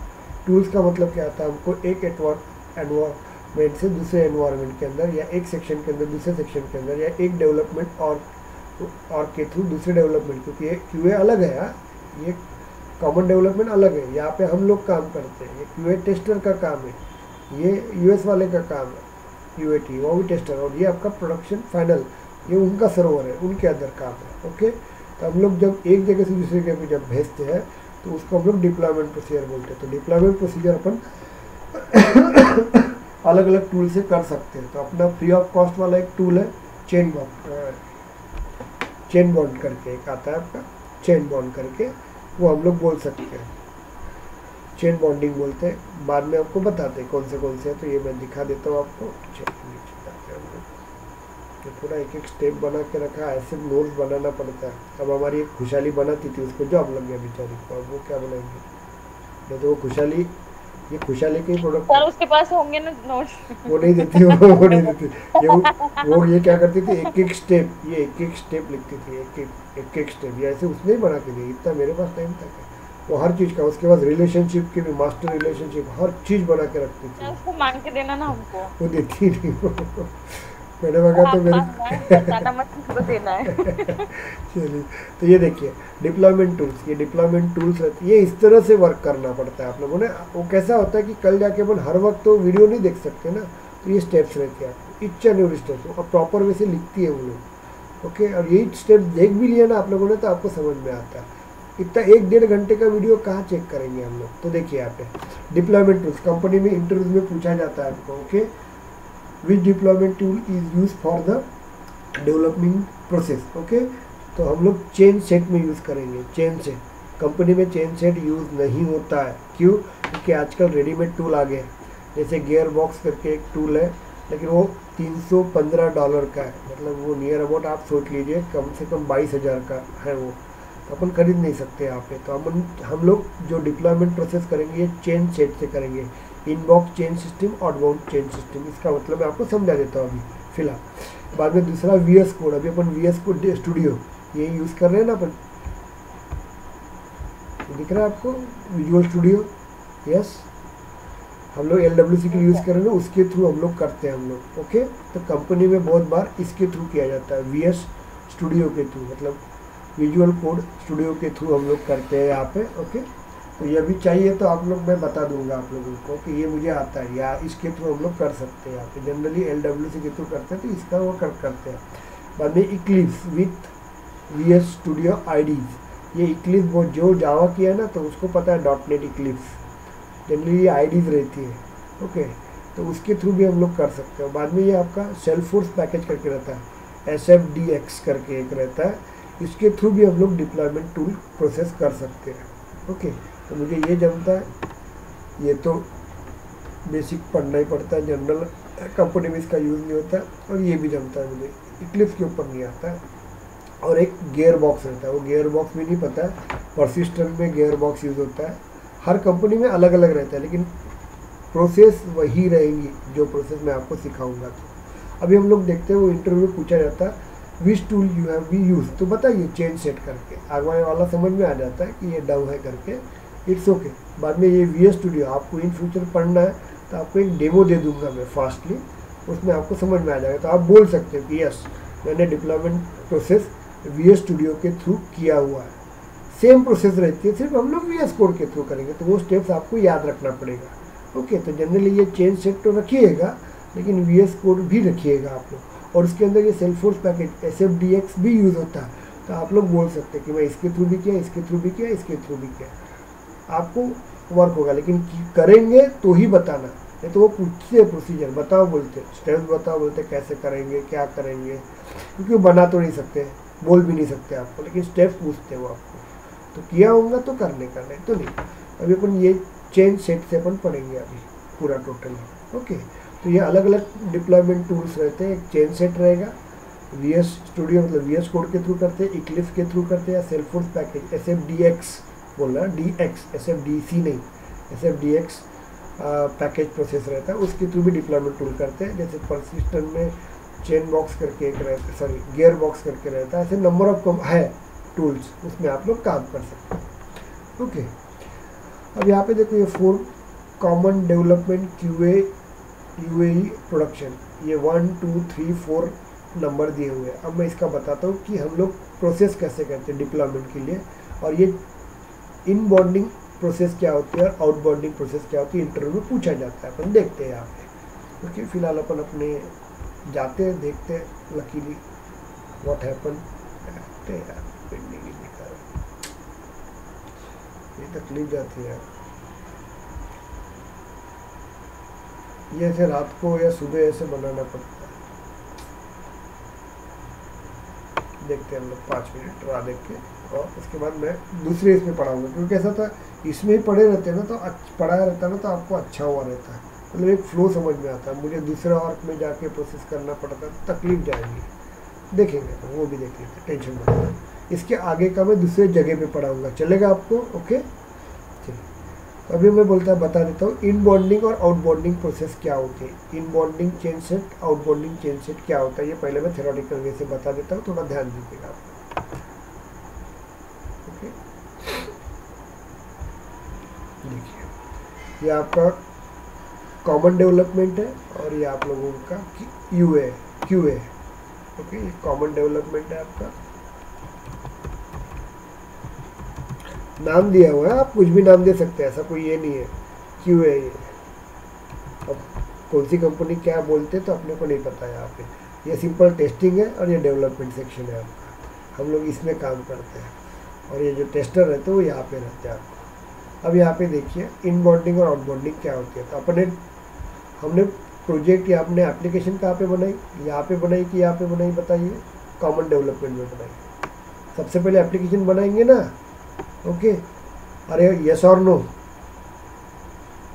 टूल्स का मतलब क्या होता है, हमको एक एनवायरमेंट से दूसरे एनवायरमेंट के अंदर, या एक सेक्शन के अंदर दूसरे सेक्शन के अंदर, या एक डेवलपमेंट और के थ्रू दूसरे डेवलपमेंट, क्योंकि ये QA अलग है यार, ये कॉमन डेवलपमेंट अलग है। यहाँ पे हम लोग काम करते हैं, ये QA टेस्टर का काम है, ये US वाले का काम है UAT, वो भी टेस्टर, और ये आपका प्रोडक्शन फाइनल, ये उनका सर्वर है, उनके अंदर काम है। ओके, तो हम लोग जब एक जगह से दूसरी जगह पे जब भेजते हैं तो उसको हम लोग डिप्लॉयमेंट प्रोसीजर बोलते हैं। तो डिप्लॉयमेंट प्रोसीजर अपन अलग अलग टूल से कर सकते हैं। तो अपना फ्री ऑफ कॉस्ट वाला एक टूल है चेन बॉन्ड करके एक आता है आपका, चेन बॉन्ड करके, वो हम लोग बोल सकते हैं, चेन बॉन्डिंग बोलते हैं। बाद में आपको बताते हैं कौन से हैं, तो ये मैं दिखा देता हूँ आपको। तो पूरा एक एक स्टेप बना के रखा, ऐसे नोट्स बनाना पड़ता है। अब हमारी एक खुशहाली बनाती थी, उसको जॉब लग गया बेचारी को, अब वो क्या बनाएंगे। नहीं तो वो खुशहाली, ये खुशहाली के प्रोडक्ट सर उसके पास होंगे ना नोट्स। वो नहीं देती, वो नहीं देती। वो ये क्या करती थी, एक एक स्टेप, ये एक एक स्टेप लिखती थी, एक एक स्टेप, ये ऐसे उसने ही बना के दी। इतना मेरे पास टाइम था वो हर चीज़ का। उसके बाद रिलेशनशिप की भी, मास्टर रिलेशनशिप, हर चीज़ बना के रखती थी। उसको मांग के देना ना हमको, वो देती नहीं मैंने कहा तो मेरे ज़्यादा मत हमको देना है। चलिए, तो ये देखिए डिप्लॉयमेंट टूल्स, ये डिप्लॉयमेंट टूल्स रहते, ये इस तरह से वर्क करना पड़ता है आप लोगों ने। वो कैसा होता है कि कल जाके अपन हर वक्त तो वीडियो नहीं देख सकते ना, तो ये स्टेप्स रहते हैं आपको, इच एंड एवरी स्टेप, और प्रॉपर वे से लिखती है वो लोग। ओके, और यही स्टेप देख भी लिया ना आप लोगों ने तो आपको समझ में आता है। इतना 1-1.5 घंटे का वीडियो कहाँ चेक करेंगे हम लोग। तो देखिए यहाँ पे डिप्लॉयमेंट टूल्स, कंपनी में इंटरव्यूज में पूछा जाता है आपको। Okay, which deployment tool is use for the development process. Okay, तो हम लोग चेन सेट में यूज़ करेंगे। चेन सेट, कंपनी में चेन सेट यूज़ नहीं होता है, क्यों? क्योंकि आजकल रेडीमेड टूल आ गए, जैसे गियर बॉक्स करके एक टूल है, लेकिन वो $315 का है, मतलब वो नियर अबाउट आप सोच लीजिए कम से कम 22,000 का है वो, तो अपन खरीद नहीं सकते यहाँ पे। तो हम लोग जो डिप्लॉयमेंट प्रोसेस करेंगे ये चेन सेट से करेंगे, inbox chain system, outbound chain system. इसका मतलब मैं आपको समझा देता हूँ अभी फिलहाल। बाद में दूसरा VS कोड, अभी अपन VS कोड स्टूडियो ये यूज़ कर रहे हैं ना अपन, दिख रहा है आपको विजुअल स्टूडियो, यस, हम लोग LWC के यूज़ कर रहे हैं ना, उसके थ्रू हम लोग करते हैं हम लोग। ओके, तो कंपनी में बहुत बार इसके थ्रू किया जाता है, VS स्टूडियो के थ्रू, मतलब विजुअल कोड स्टूडियो के थ्रू हम लोग करते हैं यहाँ पे। ओके, तो ये भी चाहिए तो आप लोग, मैं बता दूंगा आप लोगों को कि ये मुझे आता है, या इसके थ्रू हम लोग कर सकते हैं। यहाँ पे जनरली LWC के थ्रू करते हैं, तो इसका वो करते हैं। बाद में Eclipse with VS studio IDs, ये इक्लिप्स वो जो जावा किया है ना, तो उसको पता है .NET इक्लिप्स, जनरली ये IDs रहती है। ओके, तो उसके थ्रू भी हम लोग कर सकते हैं। बाद में ये आपका सेल्फोर्स पैकेज करके रहता है, SFDX करके एक रहता है, इसके थ्रू भी हम लोग डिप्लॉयमेंट टूल प्रोसेस कर सकते हैं। ओके, तो मुझे ये जमता है, ये तो बेसिक पढ़ना ही पड़ता है, जनरल कंपनी में इसका यूज़ नहीं होता, और ये भी जमता है मुझे, इक्लिप्स के ऊपर नहीं आता है। और एक गियर बॉक्स रहता है, वो गियर बॉक्स भी नहीं पता है, परसिस्टेंट में गियर बॉक्स यूज़ होता है। हर कंपनी में अलग अलग रहता है, लेकिन प्रोसेस वही रहेंगी जो प्रोसेस मैं आपको सिखाऊंगा। अभी हम लोग देखते हैं वो इंटरव्यू में पूछा जाता है which tool you have we use, तो बताइए चेंज सेट करके, आगे वाला समझ में आ जाता है कि ये डव है करके, इट्स ओके। बाद में ये VS स्टूडियो आपको इन फ्यूचर पढ़ना है तो आपको एक डेमो दे दूंगा मैं फास्टली, उसमें आपको समझ में आ जाएगा। तो आप बोल सकते हो कि यस मैंने डिप्लॉयमेंट प्रोसेस VS स्टूडियो के थ्रू किया हुआ है। सेम प्रोसेस रहती है, सिर्फ हम लोग VS कोड के थ्रू करेंगे, तो वो स्टेप्स आपको याद रखना पड़ेगा। ओके, तो जनरली ये चेंज सेट तो रखिएगा, लेकिन VS कोड भी रखिएगा आप लोग। और उसके अंदर ये सेल्फोर्स पैकेज SFDX भी यूज़ होता है, तो आप लोग बोल सकते हैं कि मैं इसके थ्रू भी किया, इसके थ्रू भी किया, इसके थ्रू भी किया, आपको वर्क होगा। लेकिन करेंगे तो ही बताना, नहीं तो वो पूछते हैं प्रोसीजर बताओ बोलते, स्टेप्स बताओ बोलते, कैसे करेंगे क्या करेंगे, क्योंकि वो बना तो नहीं सकते, बोल भी नहीं सकते आपको, लेकिन स्टेप्स पूछते हैं वो आपको। तो किया होगा तो करने का, नहीं तो नहीं। अभी अपन ये चेंज सेट से अपन पढ़ेंगे अभी पूरा टोटली। ओके, तो ये अलग अलग डिप्लॉयमेंट टूल्स रहते हैं। एक चेंज सेट रहेगा, VS स्टूडियो मतलब VS कोड के थ्रू करते हैं, इक्लिप्स के थ्रू करते हैं, या सेल्फोर्स पैकेज SFDX बोल रहा है, DX SFDC नहीं, SFDX पैकेज प्रोसेस रहता है, उसके थ्रू भी डिप्लॉयमेंट टूल करते हैं। जैसे परसिस्टेंट में चेन बॉक्स करके एक रहता है, सॉरी गियर बॉक्स करके रहता है, ऐसे नंबर ऑफ है टूल्स, उसमें आप लोग काम कर सकते हैं। ओके, अब यहाँ पे देखो ये 4 common development QA UAE production, ये 1 2 3 4 नंबर दिए हुए हैं। अब मैं इसका बताता हूँ कि हम लोग प्रोसेस कैसे करते हैं डिप्लॉयमेंट के लिए, और ये इन बॉन्डिंग प्रोसेस क्या होती है और आउट बॉन्डिंग प्रोसेस क्या होती है, इंटरव्यू में पूछा जाता है। अपन देखते हैं यहाँ पे, क्योंकि फिलहाल अपन अपने जाते हैं, देखते हैं लकीली व्हाट हैपन। ये तकलीफ जाती है ये, ऐसे रात को या सुबह ऐसे बनाना पड़ता है। देखते हैं हम लोग 5 मिनट राह देख के, और उसके बाद मैं दूसरे इसमें पढ़ाऊंगा, क्योंकि ऐसा था इसमें ही पढ़े रहते हैं ना, तो पढ़ाया रहता है ना, तो आपको अच्छा हुआ रहता है, मतलब एक फ्लो समझ में आता है। मुझे दूसरे वर्क में जाके प्रोसेस करना पड़ता है, तकलीफ जाएगी। देखेंगे तो वो भी देख लेते, टेंशन मत लो। इसके आगे का मैं दूसरे जगह पे पढ़ाऊंगा, चलेगा आपको? ओके, चलिए। तो अभी मैं बता देता हूँ इन बॉन्डिंग और आउट बॉन्डिंग प्रोसेस क्या होती है। In bonding chain set, out bonding chain set क्या होता है, ये पहले मैं थ्योरेटिकल वे से बता देता हूँ, थोड़ा ध्यान दीजिएगा आप। ओके, देखिए ये आपका कॉमन डेवलपमेंट है, और ये आप लोगों का QA। ओके, ये कॉमन डेवलपमेंट है आपका, नाम दिया हुआ है, आप कुछ भी नाम दे सकते हैं, ऐसा कोई ये नहीं है। QA ये अब कौन सी कंपनी क्या बोलते हैं तो अपने को नहीं पता है यहाँ पे। ये सिंपल टेस्टिंग है और ये डेवलपमेंट सेक्शन है आपका, हम लोग इसमें काम करते हैं, और ये जो टेस्टर रहते हैं वो यहाँ पे रहते हैं आपको। अब यहाँ पे देखिए इन बॉन्डिंग और आउट बॉन्डिंग क्या होती है। तो हमने प्रोजेक्ट या अपने एप्लीकेशन कहाँ पे बनाई, यहाँ पे बनाई कि यहाँ पे बनाई, बताइए? कॉमन डेवलपमेंट में बनाई। सबसे पहले एप्लीकेशन बनाएंगे ना, ओके? अरे यस और no?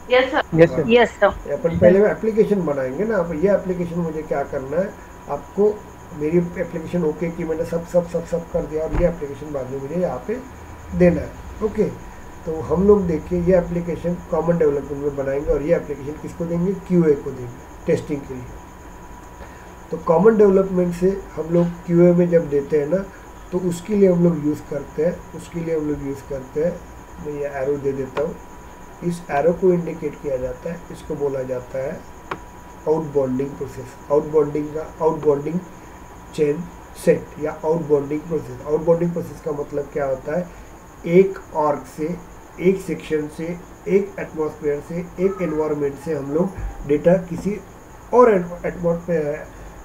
Yes sir. Yes sir. Yes sir. अपन पहले एप्लीकेशन बनाएंगे ना। अब ये एप्लीकेशन मुझे क्या करना है, आपको मेरी एप्लीकेशन ओके कि मैंने सब कर दिया, और ये एप्लीकेशन बाद में मुझे यहाँ पे देना है। ओके, तो हम लोग देखिए ये एप्लीकेशन कॉमन डेवलपमेंट में बनाएंगे, और ये एप्लीकेशन किसको देंगे? QA को देंगे, टेस्टिंग के लिए। तो कॉमन डेवलपमेंट से हम लोग QA में जब देते हैं ना, तो उसके लिए हम लोग यूज़ करते हैं, मैं ये एरो दे देता हूँ, इस एरो को इंडिकेट किया जाता है, इसको बोला जाता है out bonding process. Out bonding chain set या out bonding process. Out bonding process का मतलब क्या होता है? एक ऑर्ग से, एक सेक्शन से, एक एटमॉस्फेयर से, एक एनवायरनमेंट से हम लोग डेटा किसी और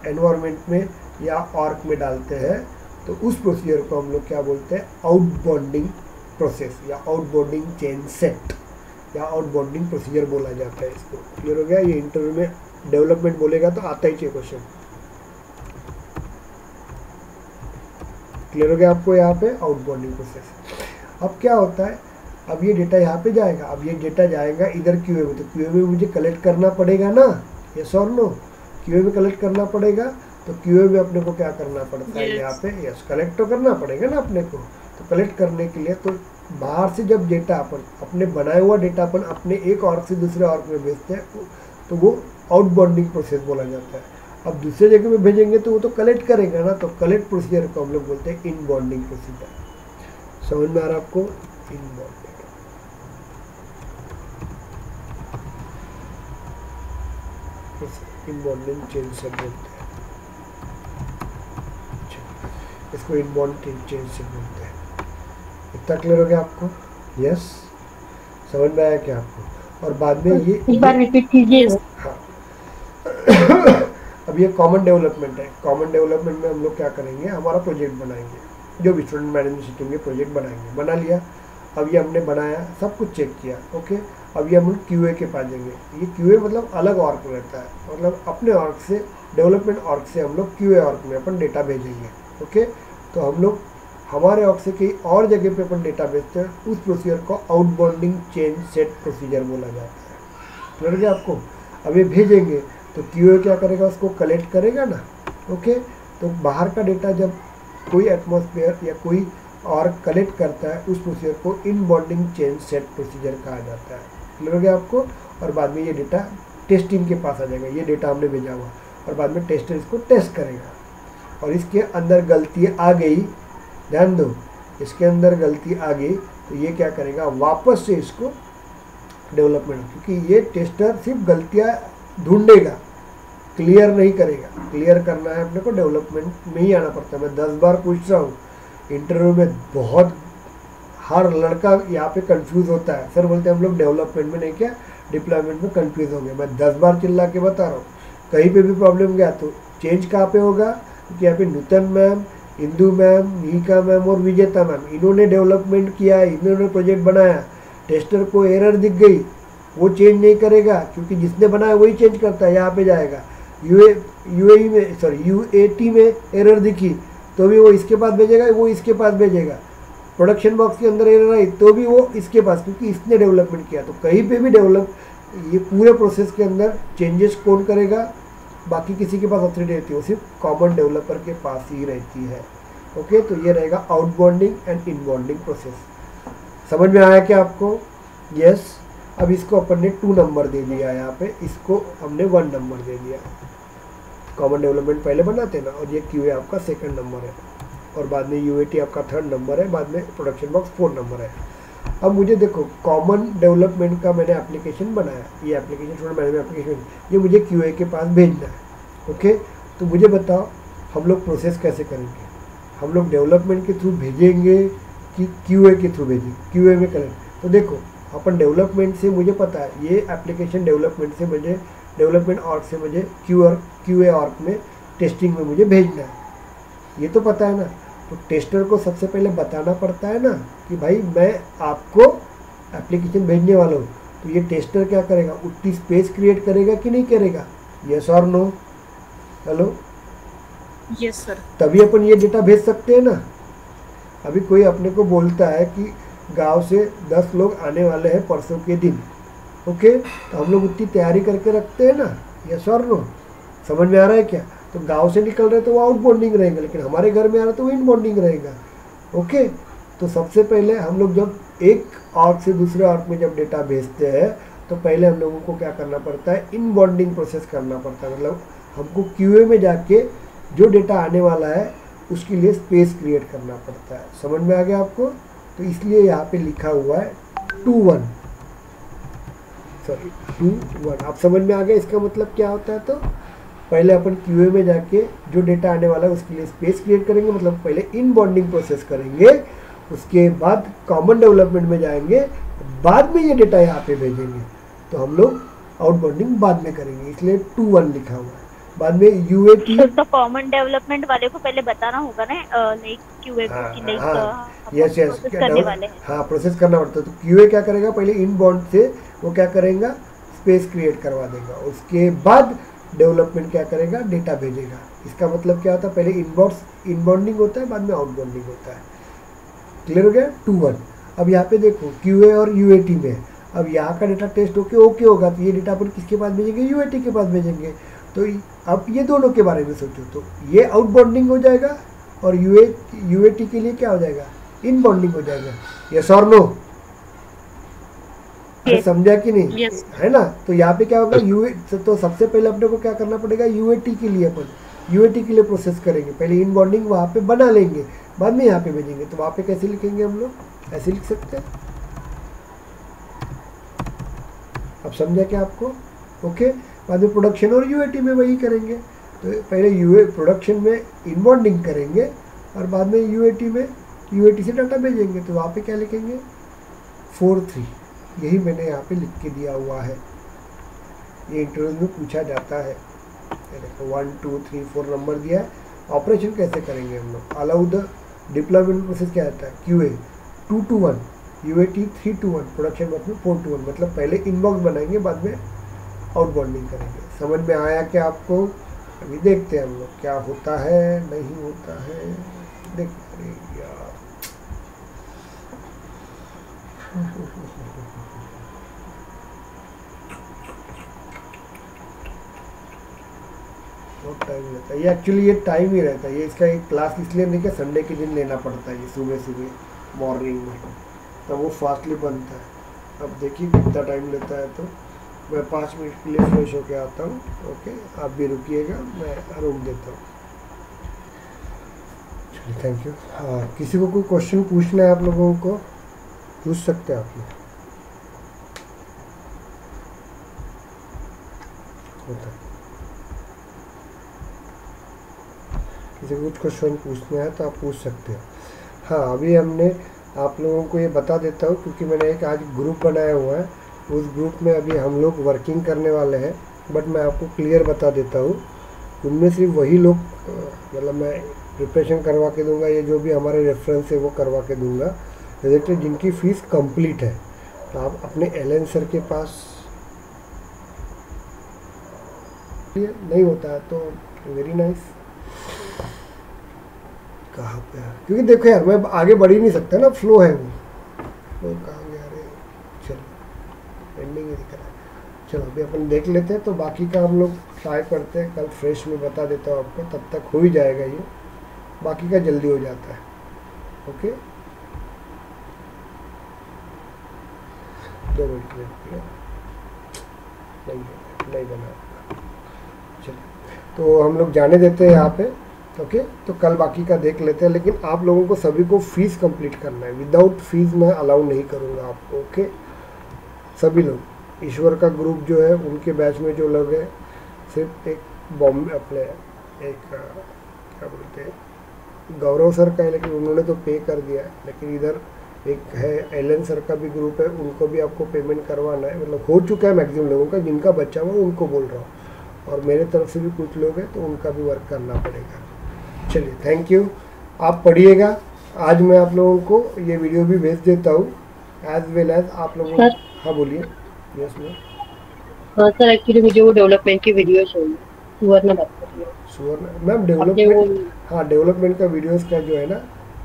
एनवायरनमेंट में या ऑर्ग में डालते हैं, तो उस प्रोसीजर को हम लोग क्या बोलते हैं? आउट बॉन्डिंग प्रोसेस या आउट बॉन्डिंग चेन सेट या आउट बॉन्डिंग प्रोसीजर बोला जाता है इसको। क्लियर हो गया? ये इंटरव्यू में डेवलपमेंट बोलेगा तो आता ही चाहिए क्वेश्चन। क्लियर हो गया आपको? यहाँ पे आउट बॉन्डिंग प्रोसेस। अब क्या होता है, अब ये डेटा यहाँ पे जाएगा, अब ये डेटा जाएगा इधर QA में, तो QA में मुझे कलेक्ट करना पड़ेगा ना, यस और नो? QA में कलेक्ट करना पड़ेगा, तो QA में अपने को क्या करना पड़ता है? यहाँ पे यस, कलेक्ट तो करना पड़ेगा ना अपने को। तो कलेक्ट करने के लिए तो बाहर से जब डेटा अपन अपने बनाया हुआ डेटा अपन अपने एक ऑर्ग से दूसरे ऑर्ग में भेजते हैं, तो वो आउट बॉन्डिंग प्रोसेस बोला जाता है। अब दूसरे जगह में भेजेंगे तो वो तो कलेक्ट करेगा ना, तो कलेक्ट प्रोसीजर को हम लोग बोलते हैं इन बॉन्डिंग प्रोसीजर। समझ में आ रहा आपको? इन बॉन्डिंग चेंज से बोलते हैं, इसको इन बॉन्डिंग चेंज से बोलते हैं। इतना क्लियर हो गया आपको? यस, समझ में आया क्या आपको? और बाद में ये एक बार रिपीट कीजिए। हाँ अब ये कॉमन डेवलपमेंट है। कॉमन डेवलपमेंट में हम लोग क्या करेंगे, हमारा प्रोजेक्ट बनाएंगे, जो भी स्टूडेंट मैनेजमेंट सीखेंगे प्रोजेक्ट बनाएंगे। बना लिया, अब ये हमने बनाया, सब कुछ चेक किया, ओके। अब ये हम लोग क्यूए के पास जाएंगे। ये क्यूए मतलब अलग ऑर्ग रहता है, मतलब अपने ऑर्ग से, डेवलपमेंट ऑर्ग से हम लोग क्यूए ऑर्ग में अपन डेटा भेजेंगे, ओके। तो हम लोग हमारे ऑर्ग से कहीं और जगह पे अपन डेटा भेजते हैं, उस प्रोसीजर को आउटबाउंडिंग चेंज सेट प्रोसीजर बोला जाता है। क्लियर गया आपको? अब ये भेजेंगे तो क्यूए क्या करेगा, उसको कलेक्ट करेगा ना, ओके। तो बाहर का डेटा जब कोई एटमॉस्फेयर या कोई और कलेक्ट करता है, उस प्रोसीजर को in bonding change set procedure कहा जाता है। क्लियर हो गया आपको? और बाद में ये डेटा टेस्टिंग के पास आ जाएगा। ये डेटा हमने भेजा हुआ और बाद में टेस्टर इसको टेस्ट करेगा, और इसके अंदर गलती आ गई, ध्यान दो, इसके अंदर गलती आ गई तो ये क्या करेगा, वापस से इसको डेवलपमेंट, क्योंकि ये टेस्टर सिर्फ गलतियाँ ढूंढेगा, क्लियर नहीं करेगा। क्लियर करना है अपने को, डेवलपमेंट में ही आना पड़ता है। मैं 10 बार पूछ रहा हूँ इंटरव्यू में, बहुत हर लड़का यहाँ पे कंफ्यूज होता है। सर बोलते हैं हम लोग डेवलपमेंट में नहीं, क्या डिप्लॉयमेंट में कंफ्यूज हो गए। मैं 10 बार चिल्ला के बता रहा हूँ, कहीं पे भी प्रॉब्लम गया तो चेंज कहाँ पे होगा, क्योंकि यहाँ पे नूतन मैम, इंदू मैम, निहिका मैम और विजेता मैम, इन्होंने डेवलपमेंट किया है, इन्होंने प्रोजेक्ट बनाया। टेस्टर को एरर दिख गई, वो चेंज नहीं करेगा, क्योंकि जिसने बनाया वही चेंज करता है। यहाँ पे जाएगा यूएटी में एरर दिखी तो भी वो इसके पास भेजेगा, वो इसके पास भेजेगा। प्रोडक्शन बॉक्स के अंदर एरर आई तो भी वो इसके पास, क्योंकि इसने डेवलपमेंट किया। तो कहीं पे भी डेवलप, ये पूरे प्रोसेस के अंदर चेंजेस कौन करेगा, बाकी किसी के पास अथॉरिटी रहती है, वो सिर्फ कॉमन डेवलपर के पास ही रहती है, ओके। तो ये रहेगा आउटबाउंडिंग एंड इनबाउंडिंग प्रोसेस। समझ में आया क्या आपको? यस। अब इसको अपन ने 2 नंबर दे दिया, यहाँ पे इसको हमने 1 नंबर दे दिया। कॉमन डेवलपमेंट पहले बनाते हैं ना, और ये क्यूए आपका 2nd नंबर है, और बाद में यूएटी आपका 3rd नंबर है, बाद में प्रोडक्शन बॉक्स 4th नंबर है। अब मुझे देखो, कॉमन डेवलपमेंट का मैंने एप्लीकेशन बनाया, ये एप्लीकेशन स्टूडेंट मैनेजमेंट एप्लीकेशन, ये मुझे क्यूए के पास भेजना है, ओके। तो मुझे बताओ हम लोग प्रोसेस कैसे करेंगे, हम लोग डेवलपमेंट के थ्रू भेजेंगे कि क्यूए के थ्रू भेजेंगे, क्यूए में करें। तो देखो अपन डेवलपमेंट से, मुझे पता है ये एप्लीकेशन डेवलपमेंट से मुझे, डेवलपमेंट ऑर्ग से मुझे क्यूए ऑर्ग में टेस्टिंग में मुझे भेजना है, ये तो पता है ना। तो टेस्टर को सबसे पहले बताना पड़ता है ना कि भाई मैं आपको एप्लीकेशन भेजने वाला हूँ। तो ये टेस्टर क्या करेगा, उतनी स्पेस क्रिएट करेगा कि नहीं करेगा? यस और नो? Hello, yes sir. तभी अपन ये डेटा भेज सकते हैं ना। अभी कोई अपने को बोलता है कि गांव से 10 लोग आने वाले हैं परसों के दिन, ओके, तो हम लोग उतनी तैयारी करके रखते हैं ना, यस और नो? समझ में आ रहा है क्या? तो गांव से निकल रहे तो वो आउटबाउंडिंग रहेगा, लेकिन हमारे घर में आ रहा तो वो इनबाउंडिंग रहेगा, ओके। तो सबसे पहले हम लोग जब एक ऑर्ग से दूसरे ऑर्ग में जब डेटा भेजते हैं, तो पहले हम लोगों को क्या करना पड़ता है, इनबाउंडिंग प्रोसेस करना पड़ता है। मतलब हमको क्यूए में जाके जो डेटा आने वाला है उसके लिए स्पेस क्रिएट करना पड़ता है। समझ में आ गया आपको? तो इसलिए यहाँ पे लिखा हुआ है 2-1, सॉरी 2-1। आप समझ में आ गया इसका मतलब क्या होता है? तो पहले अपन क्यूए में जाके जो डेटा आने वाला है उसके लिए स्पेस क्रिएट करेंगे, मतलब पहले इनबाउंडिंग प्रोसेस करेंगे, उसके बाद कॉमन डेवलपमेंट में जाएंगे, बाद में ये डेटा यहाँ पे भेजेंगे। तो हम लोग आउटबाउंडिंग बाद में करेंगे, इसलिए 2-1 लिखा हुआ है। बाद में यूएटी, तो कॉमन डेवलपमेंट वाले को पहले बताना होगा ना, लाइक क्यूए को कि लाइक यस प्रोसेस करने वाले हैं। हाँ, प्रोसेस करना पड़ता है। तो क्यूए क्या करेगा, पहले इनबाउंड से वो क्या करेगा, स्पेस क्रिएट करवा देगा, उसके बाद डेवलपमेंट क्या करेगा, डेटा भेजेगा। इसका मतलब क्या होता है, पहले इनबाउंडिंग होता है, बाद में आउटबाउंडिंग होता है। क्लियर हो गया? 2-1। अब यहाँ पे देखो क्यूए और यूएटी में, अब यहाँ का डेटा टेस्ट होके ओके होगा तो ये डेटा अपन किसके पास भेजेंगे, यूएटी के पास भेजेंगे। तो अब ये दोनों के बारे में सोचो, तो ये आउटबाउंडिंग हो जाएगा और यूएटी के लिए क्या हो जाएगा, इनबाउंडिंग हो जाएगा। यस और नो? अरे समझा कि नहीं? Yes. है ना? तो यहाँ पे क्या होगा, तो सबसे पहले अपने को क्या करना पड़ेगा, यूएटी के लिए अपन यूएटी के लिए प्रोसेस करेंगे। पहले इन बॉन्डिंग वहाँ पे बना लेंगे, बाद में यहाँ पे भेजेंगे। तो वहाँ पे कैसे लिखेंगे हम लोग, ऐसे लिख सकते हैं। अब समझा क्या आपको? ओके। बाद में प्रोडक्शन और यूएटी में वही करेंगे। तो पहले प्रोडक्शन में इन बॉन्डिंग करेंगे और बाद में यूएटी से डाटा भेजेंगे। तो वहाँ पे क्या लिखेंगे, 4-3। यही मैंने यहाँ पे लिख के दिया हुआ है, ये इंटरव्यू में पूछा जाता है। देखो 1 2 3 4 नंबर दिया है। ऑपरेशन कैसे करेंगे हम लोग, अलाउ द डिप्लॉयमेंट प्रोसेस क्या आता है, QA 2 to 1, UAT 3 to 1, production बस में 4 to 1। मतलब पहले इनबॉक्स बनाएंगे, बाद में आउटबॉन्डिंग करेंगे। समझ में आया क्या आपको? अभी देखते हैं हम लोग क्या होता है नहीं होता है। देखते यार बहुत टाइम रहता है ये, एक्चुअली ये टाइम ही रहता है ये। इसका एक क्लास इसलिए नहीं कि संडे के दिन लेना पड़ता है, ये सुबह मॉर्निंग में, तब वो फास्टली बनता है। अब देखिए कितना टाइम लेता है। तो मैं 5 मिनट के लिए फ्रेश होके आता हूँ। ओके, आप भी रुकिएगा, मैं रूम देता हूँ। चलिए, थैंक यू। हाँ, किसी को कोई क्वेश्चन पूछना है आप लोगों को, पूछ सकते हैं आप लोग। किसी को कुछ क्वेश्चन पूछना है तो आप पूछ सकते हैं। हाँ, अभी हमने आप लोगों को ये बता देता हूँ, क्योंकि मैंने एक आज ग्रुप बनाया हुआ है, उस ग्रुप में अभी हम लोग वर्किंग करने वाले हैं। बट मैं आपको क्लियर बता देता हूँ, उनमें सिर्फ वही लोग, मतलब मैं प्रिपरेशन करवा के दूंगा, ये जो भी हमारे रेफरेंस है वो करवा के दूंगा, देखिए जिनकी फ़ीस कंप्लीट है। तो आप अपने एलन सर के पास, नहीं होता है तो वेरी नाइस। कहाँ पे है, क्योंकि देखो यार मैं आगे बढ़ ही नहीं सकता ना, फ्लो है वो कहाँ गया रे। चलो पेंडिंग ही दिख रहा है। चलो अभी अपन देख लेते हैं, तो बाकी का हम लोग ट्राई करते हैं। कल फ्रेश में बता देता हूँ आपको, तब तक हो ही जाएगा ये, बाकी का जल्दी हो जाता है। ओके, 2 मिनट नहीं बना। चलिए, तो हम लोग जाने देते हैं यहाँ पे। ओके, तो कल बाकी का देख लेते हैं, लेकिन आप लोगों को सभी को फीस कंप्लीट करना है। विदाउट फीस मैं अलाउ नहीं करूँगा आपको। ओके, सभी लोग, ईश्वर का ग्रुप जो है उनके बैच में जो लोग हैं, सिर्फ एक बॉम्बे अपने एक क्या बोलते हैं गौरव सर का है, लेकिन उन्होंने तो पे कर दिया है। लेकिन इधर एक है एलन सर का भी ग्रुप है, उनको भी आपको पेमेंट करवाना है। मतलब हो चुका है मैक्सिमम लोगों का, जिनका बच्चा हुआ उनको बोल रहा हूँ, और मेरे तरफ से भी कुछ लोग हैं तो उनका भी वर्क करना पड़ेगा। चलिए, थैंक यू। आप पढ़िएगा। आज मैं आप लोगों को ये वीडियो भी भेज देता हूँ, एज वेल एज आप लोगों को। हाँ बोलिए। Yes ma'am. हाँ सर, एक्चुअली मुझे वो डेवलपमेंट की वीडियो चाहिए। सुवर्ण बात कर रही हूँ। सुवर्ण मैम, डेवलपमेंट, हाँ डेवलपमेंट का वीडियोस का जो है ना,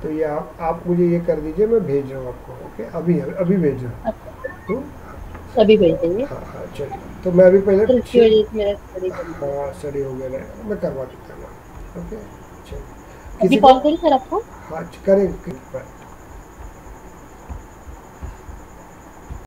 तो ये आप मुझे ये कर दीजिए, मैं भेज रहा हूँ आपको। ओके, अभी भेज रहा हूँ। अभी भेज देंगे। हाँ हाँ, चलिए। तो मैं अभी पहले सर इसकी वजह से मेरा स्टडी हाँ स्टडी हो गया ना, मैं करवा देता हूँ। ओके, चलिए। अभी कॉल करूँ सर आपको? हाँ करेंगे।